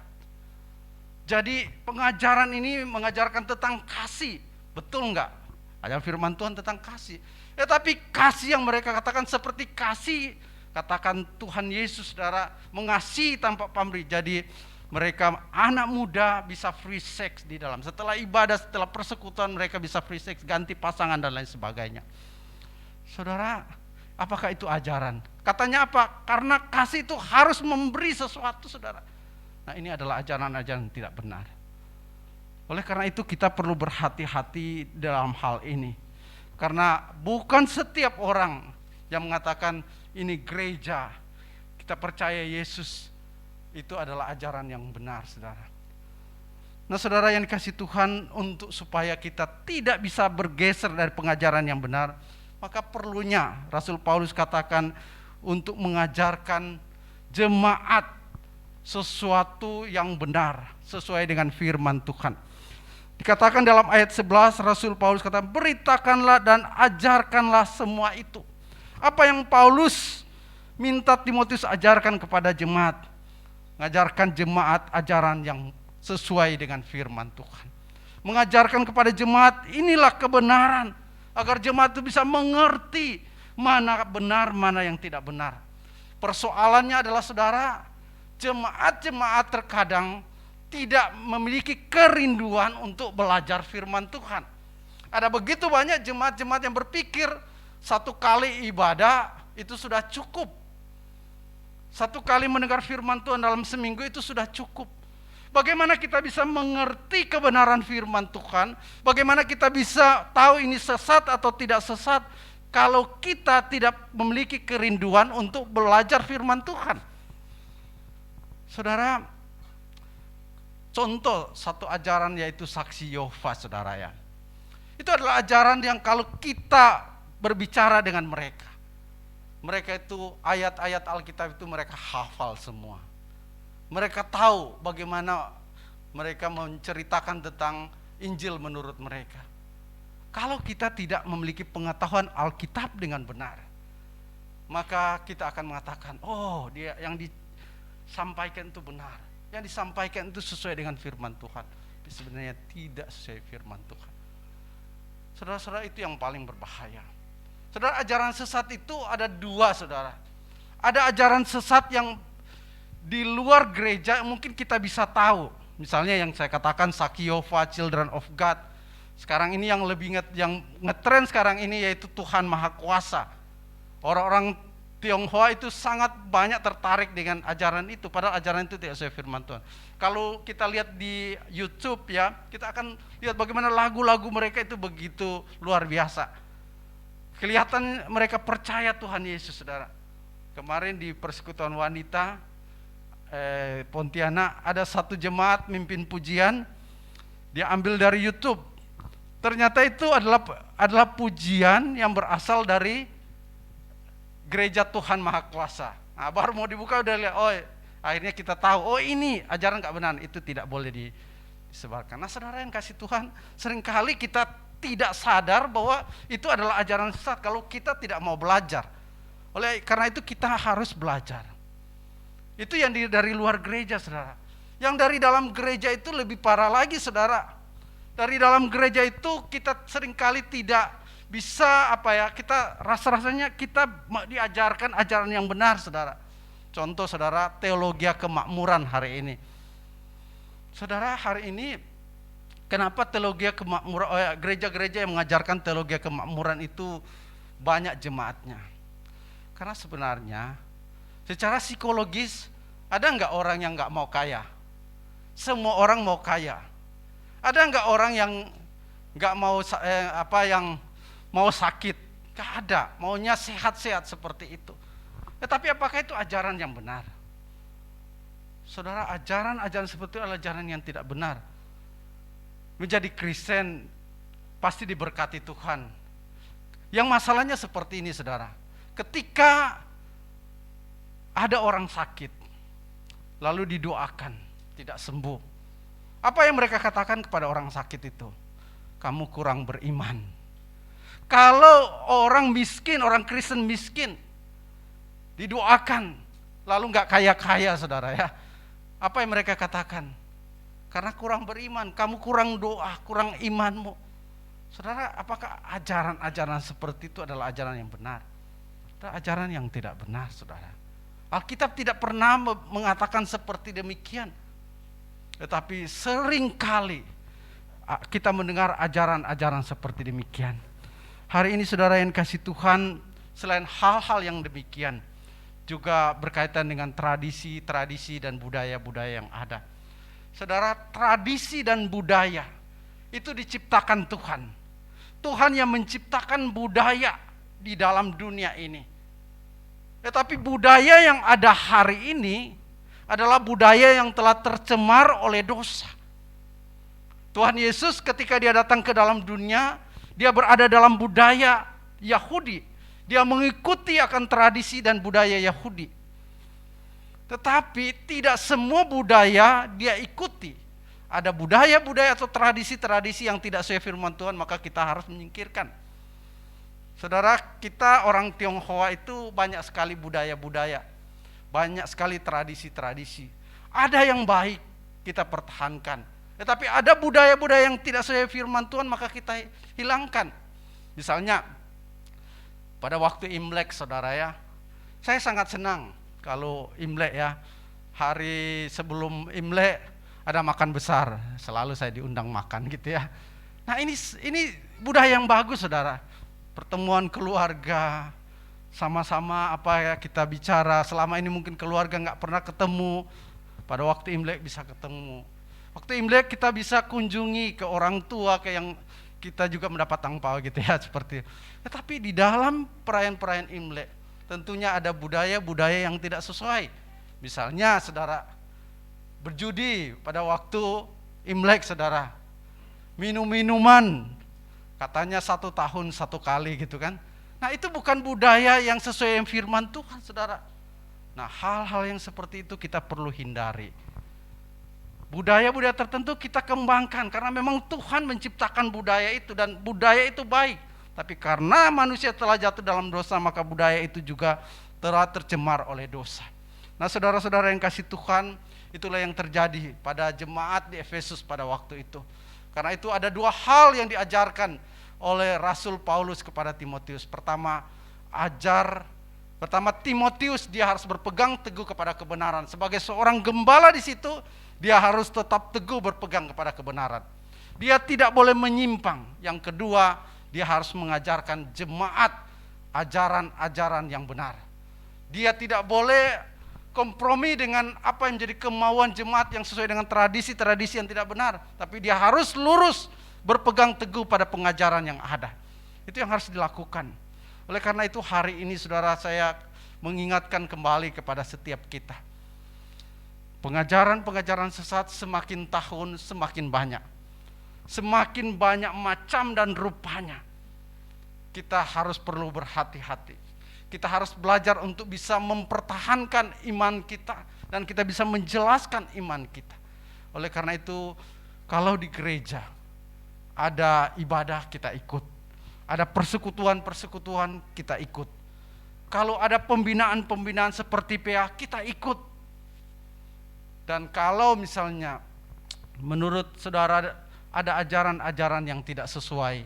Jadi pengajaran ini mengajarkan tentang kasih. Betul enggak? Ada firman Tuhan tentang kasih. Tapi kasih yang mereka katakan seperti kasih, katakan Tuhan Yesus, saudara, mengasihi tanpa pamrih. Jadi mereka anak muda bisa free sex di dalam. Setelah ibadah, setelah persekutuan, mereka bisa free sex, ganti pasangan dan lain sebagainya. Saudara, apakah itu ajaran? Katanya apa? Karena kasih itu harus memberi sesuatu, saudara. Nah, ini adalah ajaran-ajaran tidak benar. Oleh karena itu kita perlu berhati-hati dalam hal ini. Karena bukan setiap orang yang mengatakan ini gereja, kita percaya Yesus, itu adalah ajaran yang benar, saudara. Nah, saudara yang dikasih Tuhan, untuk supaya kita tidak bisa bergeser dari pengajaran yang benar, maka perlunya Rasul Paulus katakan untuk mengajarkan jemaat sesuatu yang benar sesuai dengan firman Tuhan. Dikatakan dalam ayat 11, Rasul Paulus kata, beritakanlah dan ajarkanlah semua itu. Apa yang Paulus minta Timotius ajarkan kepada jemaat? Mengajarkan jemaat ajaran yang sesuai dengan firman Tuhan. Mengajarkan kepada jemaat inilah kebenaran, agar jemaat itu bisa mengerti mana benar, mana yang tidak benar. Persoalannya adalah, saudara, jemaat-jemaat terkadang tidak memiliki kerinduan untuk belajar firman Tuhan. Ada begitu banyak jemaat-jemaat yang berpikir satu kali ibadah itu sudah cukup. Satu kali mendengar firman Tuhan dalam seminggu itu sudah cukup. Bagaimana kita bisa mengerti kebenaran firman Tuhan? Bagaimana kita bisa tahu ini sesat atau tidak sesat kalau kita tidak memiliki kerinduan untuk belajar firman Tuhan? Saudara, contoh satu ajaran yaitu saksi Yehova, saudara ya. Itu adalah ajaran yang kalau kita berbicara dengan mereka itu ayat-ayat Alkitab itu mereka hafal semua. Mereka tahu bagaimana mereka menceritakan tentang Injil menurut mereka. Kalau kita tidak memiliki pengetahuan Alkitab dengan benar, maka kita akan mengatakan, oh dia yang disampaikan itu benar, yang disampaikan itu sesuai dengan firman Tuhan. Tapi sebenarnya tidak sesuai firman Tuhan. Saudara-saudara, itu yang paling berbahaya. Saudara, ajaran sesat itu ada dua, saudara. Ada ajaran sesat yang di luar gereja mungkin kita bisa tahu. Misalnya yang saya katakan Sakyova, Children of God. Sekarang ini yang lebih yang ngetren sekarang ini yaitu Tuhan Maha Kuasa. Orang-orang Tionghoa itu sangat banyak tertarik dengan ajaran itu, padahal ajaran itu tidak sesuai firman Tuhan. Kalau kita lihat di YouTube ya, kita akan lihat bagaimana lagu-lagu mereka itu begitu luar biasa. Kelihatan mereka percaya Tuhan Yesus, saudara. Kemarin di persekutuan wanita Pontianak ada satu jemaat mimpin pujian, dia ambil dari YouTube. Ternyata itu adalah pujian yang berasal dari Gereja Tuhan Maha Kuasa. Nah, baru mau dibuka udah lihat, oh akhirnya kita tahu, oh ini ajaran gak benar, itu tidak boleh disebarkan. Nah saudara yang kasih Tuhan, seringkali kita tidak sadar bahwa itu adalah ajaran sesat kalau kita tidak mau belajar. Karena itu kita harus belajar. Itu yang dari luar gereja, saudara. Yang dari dalam gereja itu lebih parah lagi, saudara. Dari dalam gereja itu kita seringkali tidak bisa kita rasa-rasanya kita diajarkan ajaran yang benar, saudara. Contoh, saudara, teologi kemakmuran hari ini. Saudara, hari ini kenapa teologi kemakmuran, gereja-gereja yang mengajarkan teologi kemakmuran itu banyak jemaatnya? Karena sebenarnya secara psikologis ada enggak orang yang enggak mau kaya? Semua orang mau kaya. Ada enggak orang yang enggak mau yang mau sakit? Enggak ada, maunya sehat-sehat seperti itu. Tetapi apakah itu ajaran yang benar? Saudara, ajaran seperti itu adalah ajaran yang tidak benar. Menjadi Kristen pasti diberkati Tuhan. Yang masalahnya seperti ini, saudara. Ketika ada orang sakit, lalu didoakan, tidak sembuh. Apa yang mereka katakan kepada orang sakit itu? Kamu kurang beriman. Kalau orang miskin, orang Kristen miskin, didoakan, lalu gak kaya-kaya, saudara ya. Apa yang mereka katakan? Karena kurang beriman, kamu kurang doa, kurang imanmu. Saudara, apakah ajaran-ajaran seperti itu adalah ajaran yang benar? Itu ajaran yang tidak benar, saudara. Alkitab tidak pernah mengatakan seperti demikian. Tetapi seringkali kita mendengar ajaran-ajaran seperti demikian. Hari ini saudara yang kasih Tuhan, selain hal-hal yang demikian, juga berkaitan dengan tradisi-tradisi dan budaya-budaya yang ada. Saudara, tradisi dan budaya itu diciptakan Tuhan. Tuhan yang menciptakan budaya di dalam dunia ini. Tetapi budaya yang ada hari ini adalah budaya yang telah tercemar oleh dosa. Tuhan Yesus ketika dia datang ke dalam dunia, dia berada dalam budaya Yahudi. Dia mengikuti akan tradisi dan budaya Yahudi. Tetapi tidak semua budaya dia ikuti. Ada budaya-budaya atau tradisi-tradisi yang tidak sesuai firman Tuhan, maka kita harus menyingkirkan. Saudara, kita orang Tionghoa itu banyak sekali budaya-budaya, banyak sekali tradisi-tradisi. Ada yang baik kita pertahankan, tetapi ada budaya-budaya yang tidak sesuai firman Tuhan, maka kita hilangkan. Misalnya pada waktu Imlek, saudara ya, saya sangat senang kalau Imlek ya, hari sebelum Imlek ada makan besar, selalu saya diundang makan gitu ya. Nah ini budaya yang bagus, saudara. Pertemuan keluarga, sama-sama kita bicara. Selama ini mungkin keluarga gak pernah ketemu, pada waktu Imlek bisa ketemu. Waktu Imlek kita bisa kunjungi ke orang tua, ke yang kita juga mendapat angpao gitu ya, seperti itu. Tetapi di dalam perayaan-perayaan Imlek tentunya ada budaya-budaya yang tidak sesuai. Misalnya saudara, berjudi pada waktu Imlek, saudara. Minum-minuman, katanya 1 tahun 1 kali gitu kan. Nah itu bukan budaya yang sesuai dengan firman Tuhan, saudara. Nah hal-hal yang seperti itu kita perlu hindari. Budaya-budaya tertentu kita kembangkan karena memang Tuhan menciptakan budaya itu dan budaya itu baik. Tapi karena manusia telah jatuh dalam dosa, maka budaya itu juga telah tercemar oleh dosa. Nah, saudara-saudara yang kasih Tuhan, itulah yang terjadi pada jemaat di Efesus pada waktu itu. Karena itu ada dua hal yang diajarkan oleh Rasul Paulus kepada Timotius. Pertama, Timotius dia harus berpegang teguh kepada kebenaran. Sebagai seorang gembala di situ, dia harus tetap teguh berpegang kepada kebenaran. Dia tidak boleh menyimpang. Yang kedua, dia harus mengajarkan jemaat ajaran-ajaran yang benar. Dia tidak boleh kompromi dengan apa yang menjadi kemauan jemaat yang sesuai dengan tradisi-tradisi yang tidak benar. Tapi dia harus lurus berpegang teguh pada pengajaran yang ada. Itu yang harus dilakukan. Oleh karena itu hari ini saudara, saya mengingatkan kembali kepada setiap kita. Pengajaran-pengajaran sesat semakin tahun semakin banyak. Semakin banyak macam dan rupanya. Kita harus perlu berhati-hati. Kita harus belajar untuk bisa mempertahankan iman kita. Dan kita bisa menjelaskan iman kita. Oleh karena itu, kalau di gereja ada ibadah kita ikut. Ada persekutuan-persekutuan kita ikut. Kalau ada pembinaan-pembinaan seperti PA kita ikut. Dan kalau misalnya menurut saudara ada ajaran-ajaran yang tidak sesuai,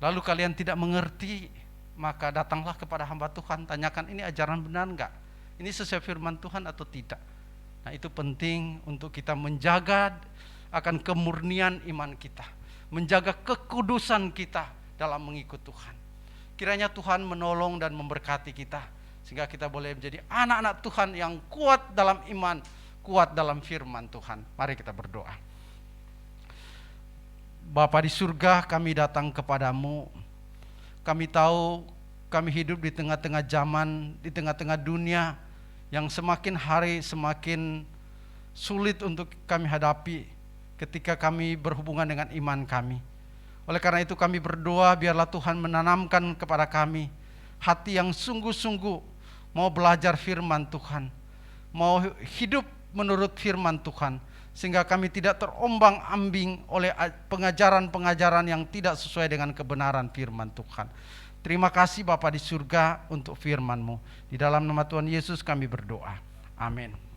lalu kalian tidak mengerti, maka datanglah kepada hamba Tuhan, tanyakan ini ajaran benar enggak? Ini sesuai firman Tuhan atau tidak? Nah, itu penting untuk kita menjaga akan kemurnian iman kita, menjaga kekudusan kita dalam mengikut Tuhan. Kiranya Tuhan menolong dan memberkati kita, sehingga kita boleh menjadi anak-anak Tuhan yang kuat dalam iman, kuat dalam firman Tuhan. Mari kita berdoa. Bapa di surga, kami datang kepadamu. Kami tahu kami hidup di tengah-tengah zaman, di tengah-tengah dunia yang semakin hari semakin sulit untuk kami hadapi ketika kami berhubungan dengan iman kami. Oleh karena itu kami berdoa, biarlah Tuhan menanamkan kepada kami hati yang sungguh-sungguh mau belajar firman Tuhan, mau hidup menurut firman Tuhan, sehingga kami tidak terombang-ambing oleh pengajaran-pengajaran yang tidak sesuai dengan kebenaran firman Tuhan. Terima kasih Bapa di surga untuk firman-Mu. Di dalam nama Tuhan Yesus kami berdoa. Amin.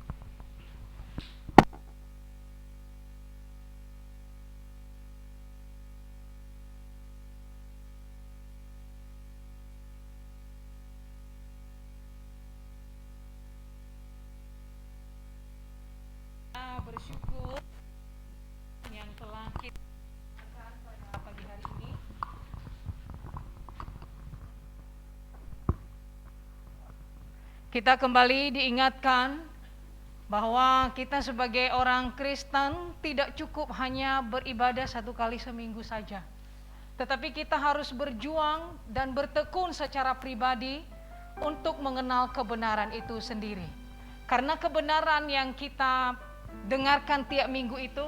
Bersyukur yang telah kita lakukan pada pagi hari ini. Kita kembali diingatkan bahwa kita sebagai orang Kristen tidak cukup hanya beribadah 1 kali seminggu saja, tetapi kita harus berjuang dan bertekun secara pribadi untuk mengenal kebenaran itu sendiri. Karena kebenaran yang kita dengarkan tiap minggu itu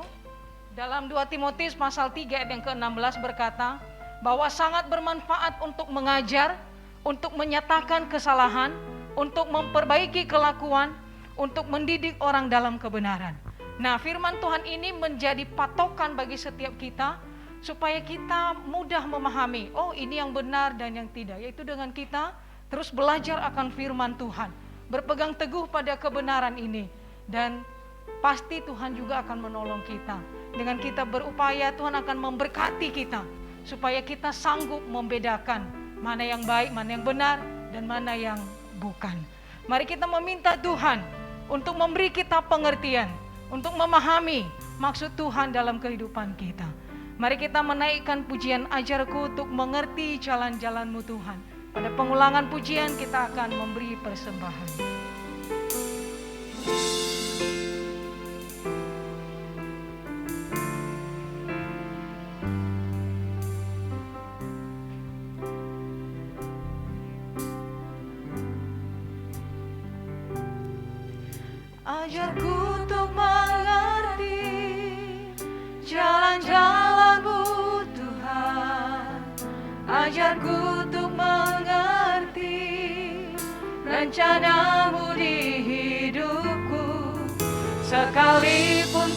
dalam 2 Timotius pasal 3 ayat yang ke-16 berkata bahwa sangat bermanfaat untuk mengajar, untuk menyatakan kesalahan, untuk memperbaiki kelakuan, untuk mendidik orang dalam kebenaran. Nah, firman Tuhan ini menjadi patokan bagi setiap kita supaya kita mudah memahami, oh ini yang benar dan yang tidak, yaitu dengan kita terus belajar akan firman Tuhan, berpegang teguh pada kebenaran ini, dan pasti Tuhan juga akan menolong kita. Dengan kita berupaya, Tuhan akan memberkati kita supaya kita sanggup membedakan mana yang baik, mana yang benar, dan mana yang bukan. Mari kita meminta Tuhan untuk memberi kita pengertian, untuk memahami maksud Tuhan dalam kehidupan kita. Mari kita menaikkan pujian ajarku untuk mengerti jalan-jalan-Mu Tuhan. Pada pengulangan pujian kita akan memberi persembahan. Ajarku untuk mengerti jalan-jalan-Mu Tuhan. Ajarku untuk mengerti rencana-Mu di hidupku. Sekalipun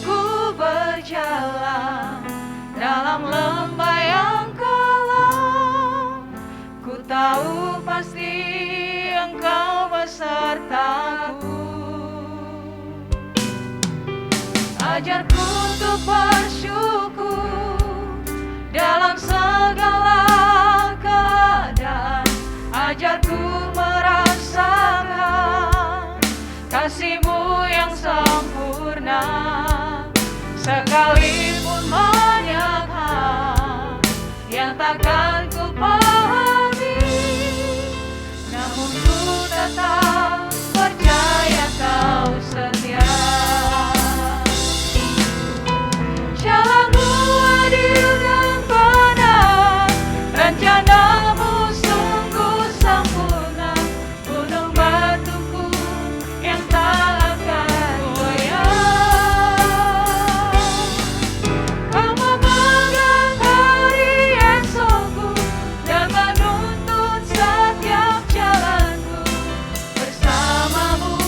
Ajarku untuk bersyukur dalam segala keadaan. Ajarku merasakan kasih-Mu yang sempurna. Sekalipun banyak hal yang takkan ku pahami, namun ku tetap percaya Kau setia. Jalan-Mu adil dan benar, rencana-Mu sungguh sempurna. Gunung batuku yang tak akan goyah. Kau memegang hari esokku dan menuntun setiap jalanku. Bersama-Mu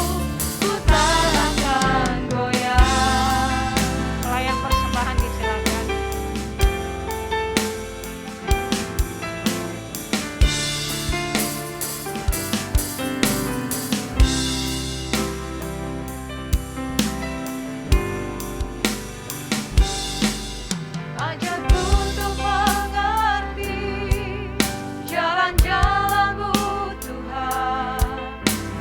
ku tak akan goyah. Pelayan persembahan disilakan. Ajarku untuk mengerti jalan-jalan-Mu Tuhan.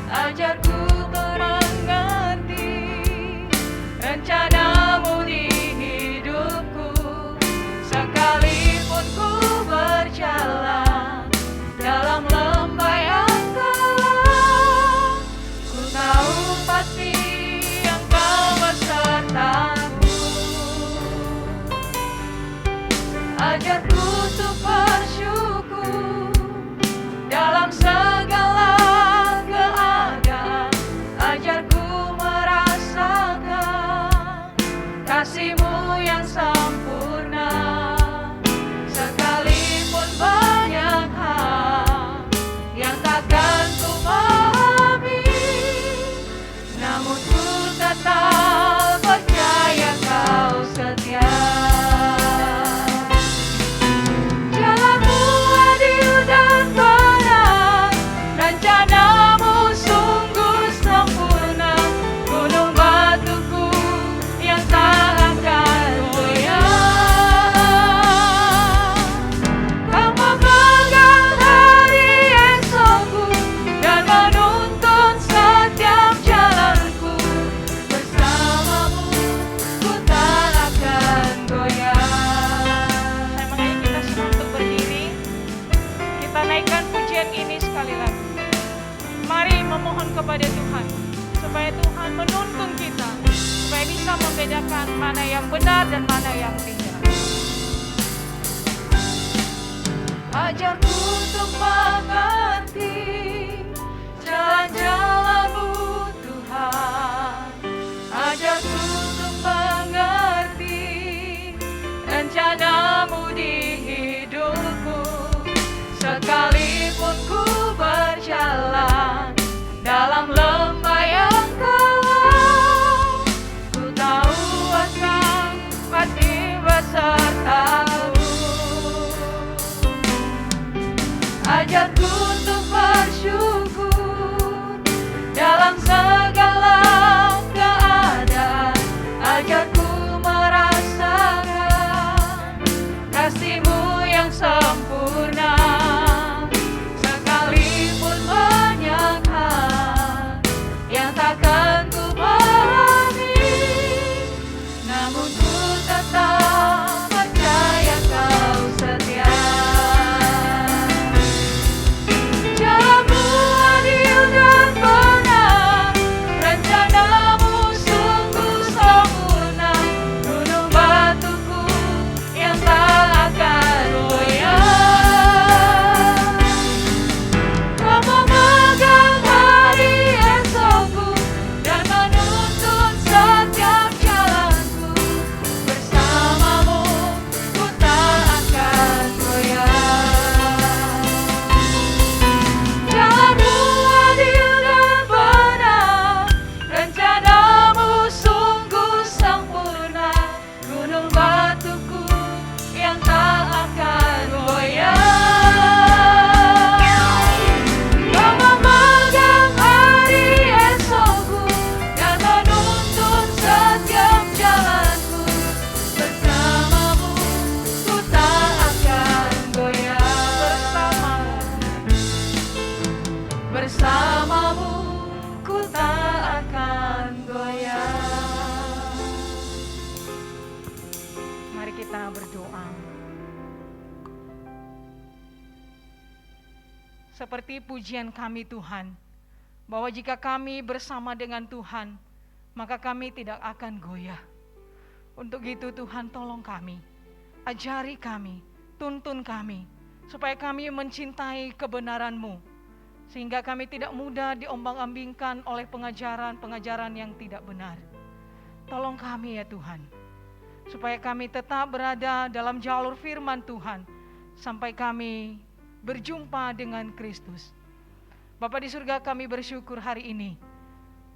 Ajarku untuk mengerti rencana-Mu di hidupku. Sekalipun ku berjalan dalam lembah yang gelap, ku tahu pasti Engkau besertaku. Ajarku untuk bersyukur dalam segala keadaan. Ajarku merasakan kasih-Mu yang sempurna. Sekalipun banyak hal yang takkan ku pahami, namun ku tetap percaya Kau setia. Jalan-Mu adil dan benar, rencana-Mu sungguh sempurna. Gunung batuku yang tak akan goyah. Kau memegang hari esokku dan menuntun setiap jalanku. Bersama-Mu ku tak akan goyah. Saya mengajak kita semua untuk berdiri. Kita naikkan pujian ini sekali lagi. Mari memohon kepada Tuhan supaya Tuhan menuntun kita, supaya bisa membedakan mana yang benar dan mana yang tidak. Ajarku untuk mengerti jalan-jalan-Mu Tuhan. Ajarku untuk mengerti rencana-Mu di hidupku. Sekalipun ku berjalan dalam lembah yang gelap, ku tahu Engkau pasti besertaku. Ajarku untuk bersyukur dalam segala keadaan. kita berdoa. Seperti pujian kami Tuhan, bahwa jika kami bersama dengan Tuhan, maka kami tidak akan goyah. Untuk itu Tuhan, tolong kami, ajari kami, tuntun kami, supaya kami mencintai kebenaran-Mu, sehingga kami tidak mudah diombang-ambingkan oleh pengajaran-pengajaran yang tidak benar. Tolong kami ya Tuhan, supaya kami tetap berada dalam jalur firman Tuhan, sampai kami berjumpa dengan Kristus. Bapa di surga, kami bersyukur hari ini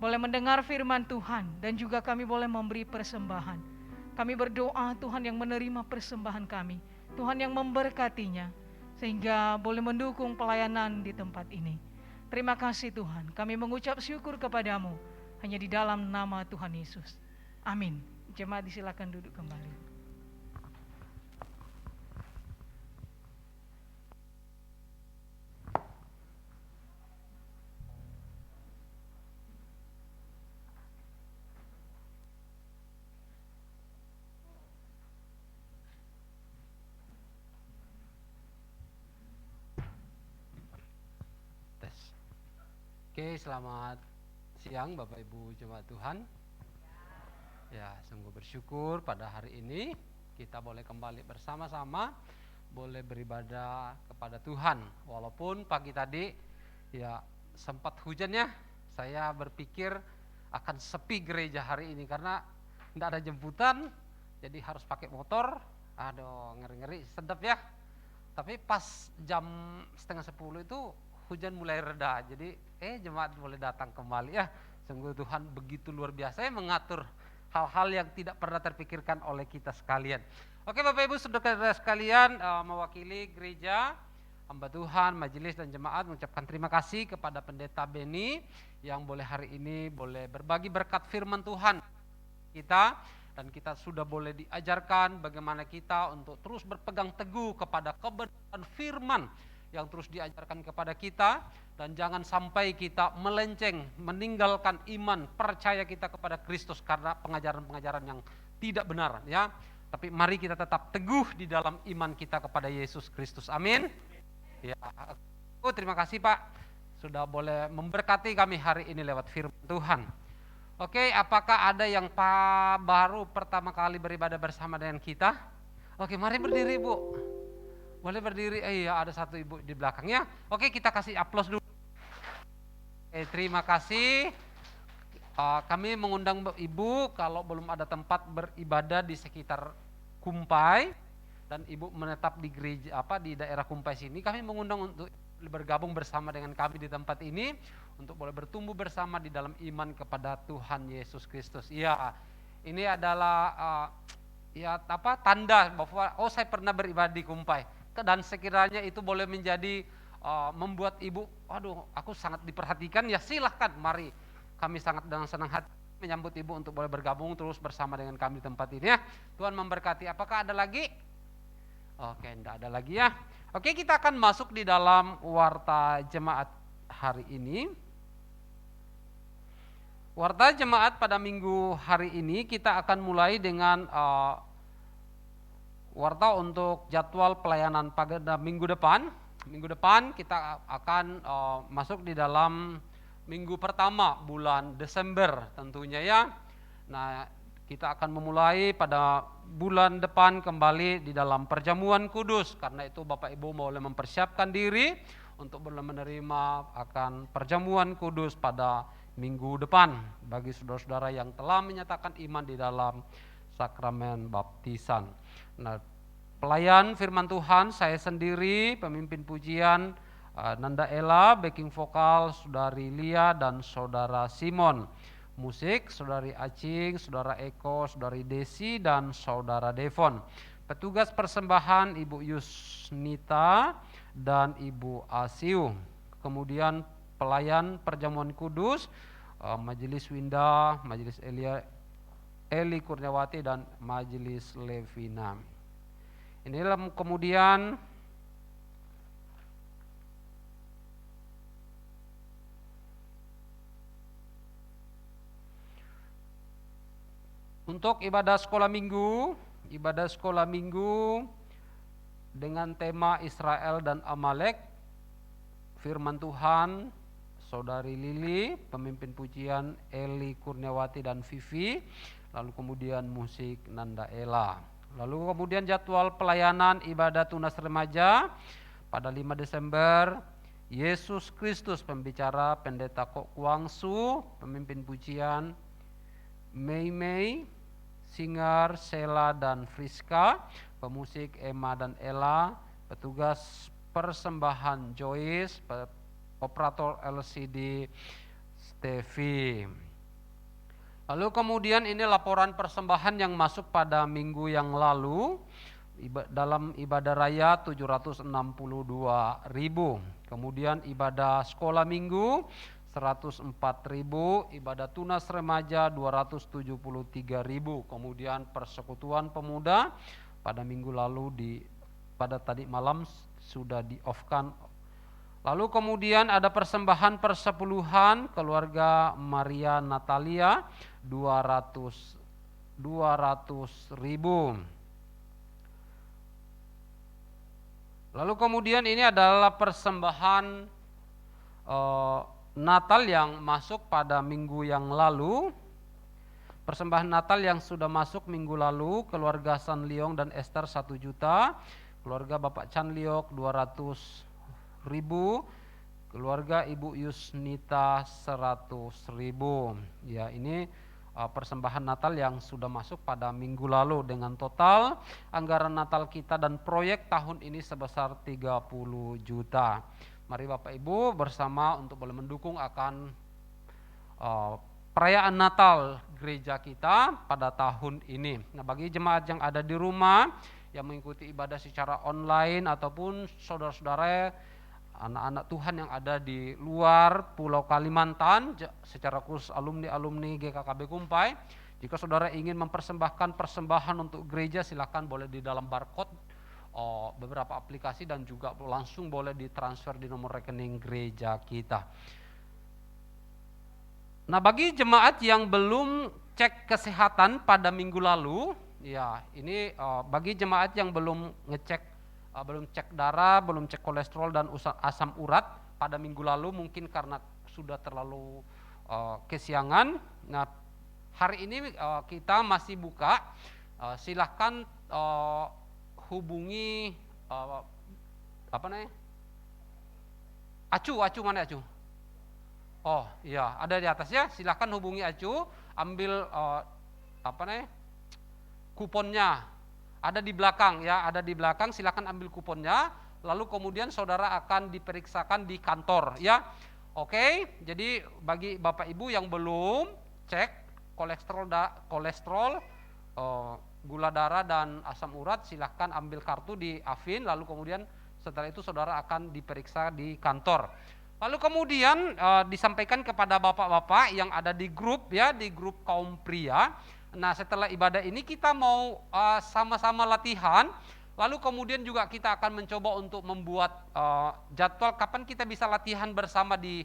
boleh mendengar firman Tuhan, dan juga kami boleh memberi persembahan. Kami berdoa Tuhan yang menerima persembahan kami, Tuhan yang memberkatinya, sehingga boleh mendukung pelayanan di tempat ini. Terima kasih Tuhan, kami mengucap syukur kepadamu, hanya di dalam nama Tuhan Yesus. Amin. Jemaat disilakan duduk kembali. Oke, selamat siang Bapak Ibu Jemaat Tuhan. Ya, sungguh bersyukur pada hari ini kita boleh kembali bersama-sama, boleh beribadah kepada Tuhan. Walaupun pagi tadi ya sempat hujan ya, saya berpikir akan sepi gereja hari ini karena tidak ada jemputan, jadi harus pakai motor. Aduh, ngeri-ngeri, sedap ya. Tapi pas jam 9:30 itu hujan mulai reda, jadi jemaat boleh datang kembali ya. Sungguh Tuhan begitu luar biasa ya, mengatur hal-hal yang tidak pernah terpikirkan oleh kita sekalian. Oke Bapak Ibu saudara sekalian, mewakili gereja, hamba Tuhan, majelis dan jemaat mengucapkan terima kasih kepada Pendeta Beni yang boleh hari ini boleh berbagi berkat firman Tuhan kita, dan kita sudah boleh diajarkan bagaimana kita untuk terus berpegang teguh kepada kebenaran firman yang terus diajarkan kepada kita, dan jangan sampai kita melenceng, meninggalkan iman, percaya kita kepada Kristus karena pengajaran-pengajaran yang tidak benar ya. Tapi mari kita tetap teguh di dalam iman kita kepada Yesus Kristus. Amin. Ya, terima kasih Pak sudah boleh memberkati kami hari ini lewat firman Tuhan. Oke, apakah ada yang baru pertama kali beribadah bersama dengan kita? Oke, mari berdiri Bu. Boleh berdiri, iya ada satu ibu di belakangnya. Oke, kita kasih aplaus dulu. Terima kasih. Kami mengundang ibu kalau belum ada tempat beribadah di sekitar Kumpai dan ibu menetap di gereja di daerah Kumpai sini, kami mengundang untuk bergabung bersama dengan kami di tempat ini untuk boleh bertumbuh bersama di dalam iman kepada Tuhan Yesus Kristus. Iya, ini adalah tanda bahwa saya pernah beribadah di Kumpai. Dan sekiranya itu boleh menjadi membuat ibu, aku sangat diperhatikan, ya silahkan, mari kami sangat dengan senang hati menyambut ibu untuk boleh bergabung terus bersama dengan kami di tempat ini ya. Tuhan memberkati. Apakah ada lagi? Oke, tidak ada lagi ya. Oke, kita akan masuk di dalam warta jemaat hari ini. Warta jemaat pada minggu hari ini kita akan mulai dengan warta untuk jadwal pelayanan pada minggu depan. Minggu depan kita akan masuk di dalam minggu pertama bulan Desember tentunya ya. Nah, kita akan memulai pada bulan depan kembali di dalam perjamuan kudus. Karena itu Bapak Ibu boleh mempersiapkan diri untuk boleh menerima akan perjamuan kudus pada minggu depan bagi saudara-saudara yang telah menyatakan iman di dalam sakramen baptisan. Nah, pelayan firman Tuhan saya sendiri, pemimpin pujian Nanda Ella, backing vokal Saudari Lia dan Saudara Simon. Musik Saudari Acing, Saudara Eko, Saudari Desi dan Saudara Devon. Petugas persembahan Ibu Yusnita dan Ibu Asiu. Kemudian pelayan perjamuan kudus Majelis Winda, Majelis Eli Kurniawati dan Majelis Levina. Inilah kemudian untuk ibadah sekolah minggu ibadah sekolah minggu dengan tema Israel dan Amalek. Firman Tuhan, Saudari Lili, pemimpin pujian Eli Kurniawati dan Vivi, lalu kemudian musik Nanda Ella. Lalu kemudian jadwal pelayanan ibadah tunas remaja pada 5 Desember, Yesus Kristus pembicara Pendeta Kok Kuangsu, pemimpin pujian Mei Mei, singer Sheila dan Friska, pemusik Emma dan Ella, petugas persembahan Joyce, operator LCD Stevie. Lalu kemudian ini laporan persembahan yang masuk pada minggu yang lalu. Dalam ibadah raya 762.000. Kemudian ibadah sekolah minggu 104.000, ibadah tunas remaja 273.000. Kemudian persekutuan pemuda pada minggu lalu pada tadi malam sudah di-off-kan. Lalu kemudian ada persembahan persepuluhan keluarga Maria Natalia 200.000. Lalu kemudian ini adalah persembahan Natal yang masuk pada minggu yang lalu. Persembahan Natal yang sudah masuk minggu lalu, keluarga San Leong dan Esther 1 juta, keluarga Bapak Chan Liok 200.000, keluarga Ibu Yusnita 100.000. Ya, ini persembahan Natal yang sudah masuk pada minggu lalu dengan total anggaran Natal kita dan proyek tahun ini sebesar 30 juta. Mari Bapak Ibu bersama untuk boleh mendukung akan perayaan Natal gereja kita pada tahun ini. Nah, bagi jemaat yang ada di rumah yang mengikuti ibadah secara online ataupun saudara-saudara anak-anak Tuhan yang ada di luar Pulau Kalimantan, secara khusus alumni-alumni GKKB Kumpai, jika saudara ingin mempersembahkan persembahan untuk gereja, silakan boleh di dalam barcode beberapa aplikasi dan juga langsung boleh ditransfer di nomor rekening gereja kita. Nah, bagi jemaat yang belum cek kesehatan pada minggu lalu, ya ini bagi jemaat yang belum cek darah, belum cek kolesterol dan asam urat pada minggu lalu, mungkin karena sudah terlalu kesiangan. Nah, hari ini kita masih buka, silahkan hubungi Acu mana Acu? Oh iya, ada di atas ya, silahkan hubungi Acu, ambil kuponnya. Ada di belakang ya, ada di belakang, silakan ambil kuponnya, lalu kemudian saudara akan diperiksakan di kantor ya. Oke, jadi bagi Bapak Ibu yang belum cek kolesterol, gula darah dan asam urat, silahkan ambil kartu di Afin, lalu kemudian setelah itu saudara akan diperiksa di kantor. Lalu kemudian disampaikan kepada bapak-bapak yang ada di grup ya, di grup kaum pria. Nah, setelah ibadah ini kita mau sama-sama latihan, lalu kemudian juga kita akan mencoba untuk membuat jadwal kapan kita bisa latihan bersama di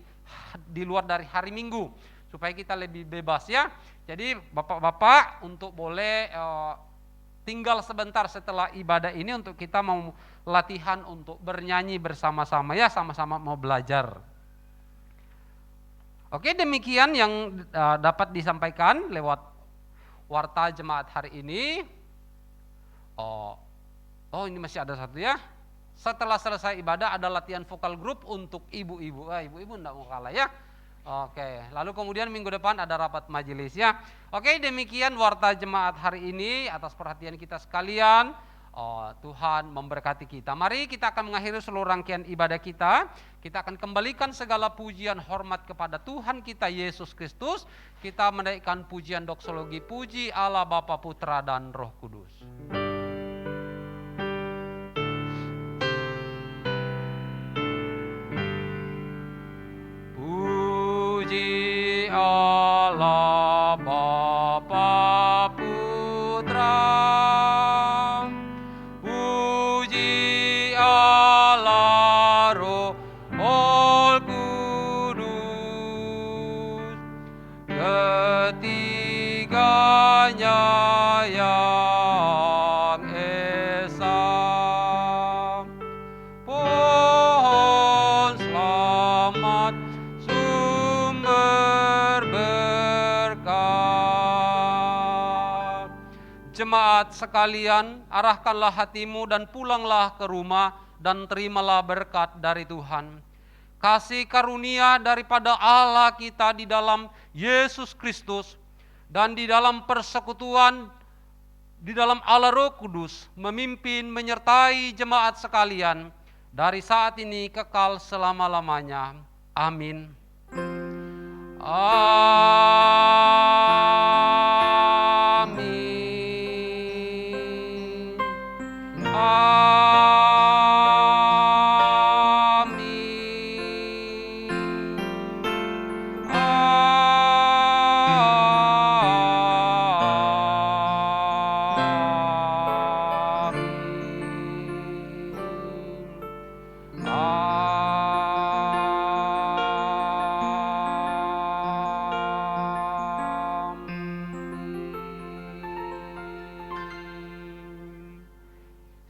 luar dari hari Minggu, supaya kita lebih bebas ya. Jadi bapak-bapak untuk boleh tinggal sebentar setelah ibadah ini untuk kita mau latihan untuk bernyanyi bersama-sama ya, sama-sama mau belajar. Oke, demikian yang dapat disampaikan lewat warta jemaat hari ini. Oh ini masih ada satu ya. Setelah selesai ibadah ada latihan vokal grup untuk ibu-ibu. Ibu-ibu enggak mau kalah ya. Oke, lalu kemudian minggu depan ada rapat majelis ya. Oke, demikian warta jemaat hari ini atas perhatian kita sekalian. Tuhan memberkati kita. Mari kita akan mengakhiri seluruh rangkaian ibadah kita. Kita akan kembalikan segala pujian hormat kepada Tuhan kita Yesus Kristus. Kita menaikkan pujian doksologi, puji Allah Bapa, Putra dan Roh Kudus. Puji Allah Bapa, Putra, puji Allah Roh Kudus, ketiganya yang jemaat sekalian, arahkanlah hatimu dan pulanglah ke rumah dan terimalah berkat dari Tuhan. Kasih karunia daripada Allah kita di dalam Yesus Kristus dan di dalam persekutuan di dalam Allah Roh Kudus memimpin menyertai jemaat sekalian dari saat ini kekal selama-lamanya. Amin. Amin.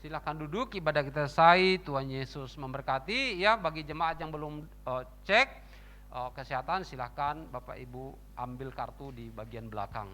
Silakan duduk, ibadah kita selesai. Tuhan Yesus memberkati. Ya, bagi jemaat yang belum cek kesehatan, silakan Bapak Ibu ambil kartu di bagian belakang.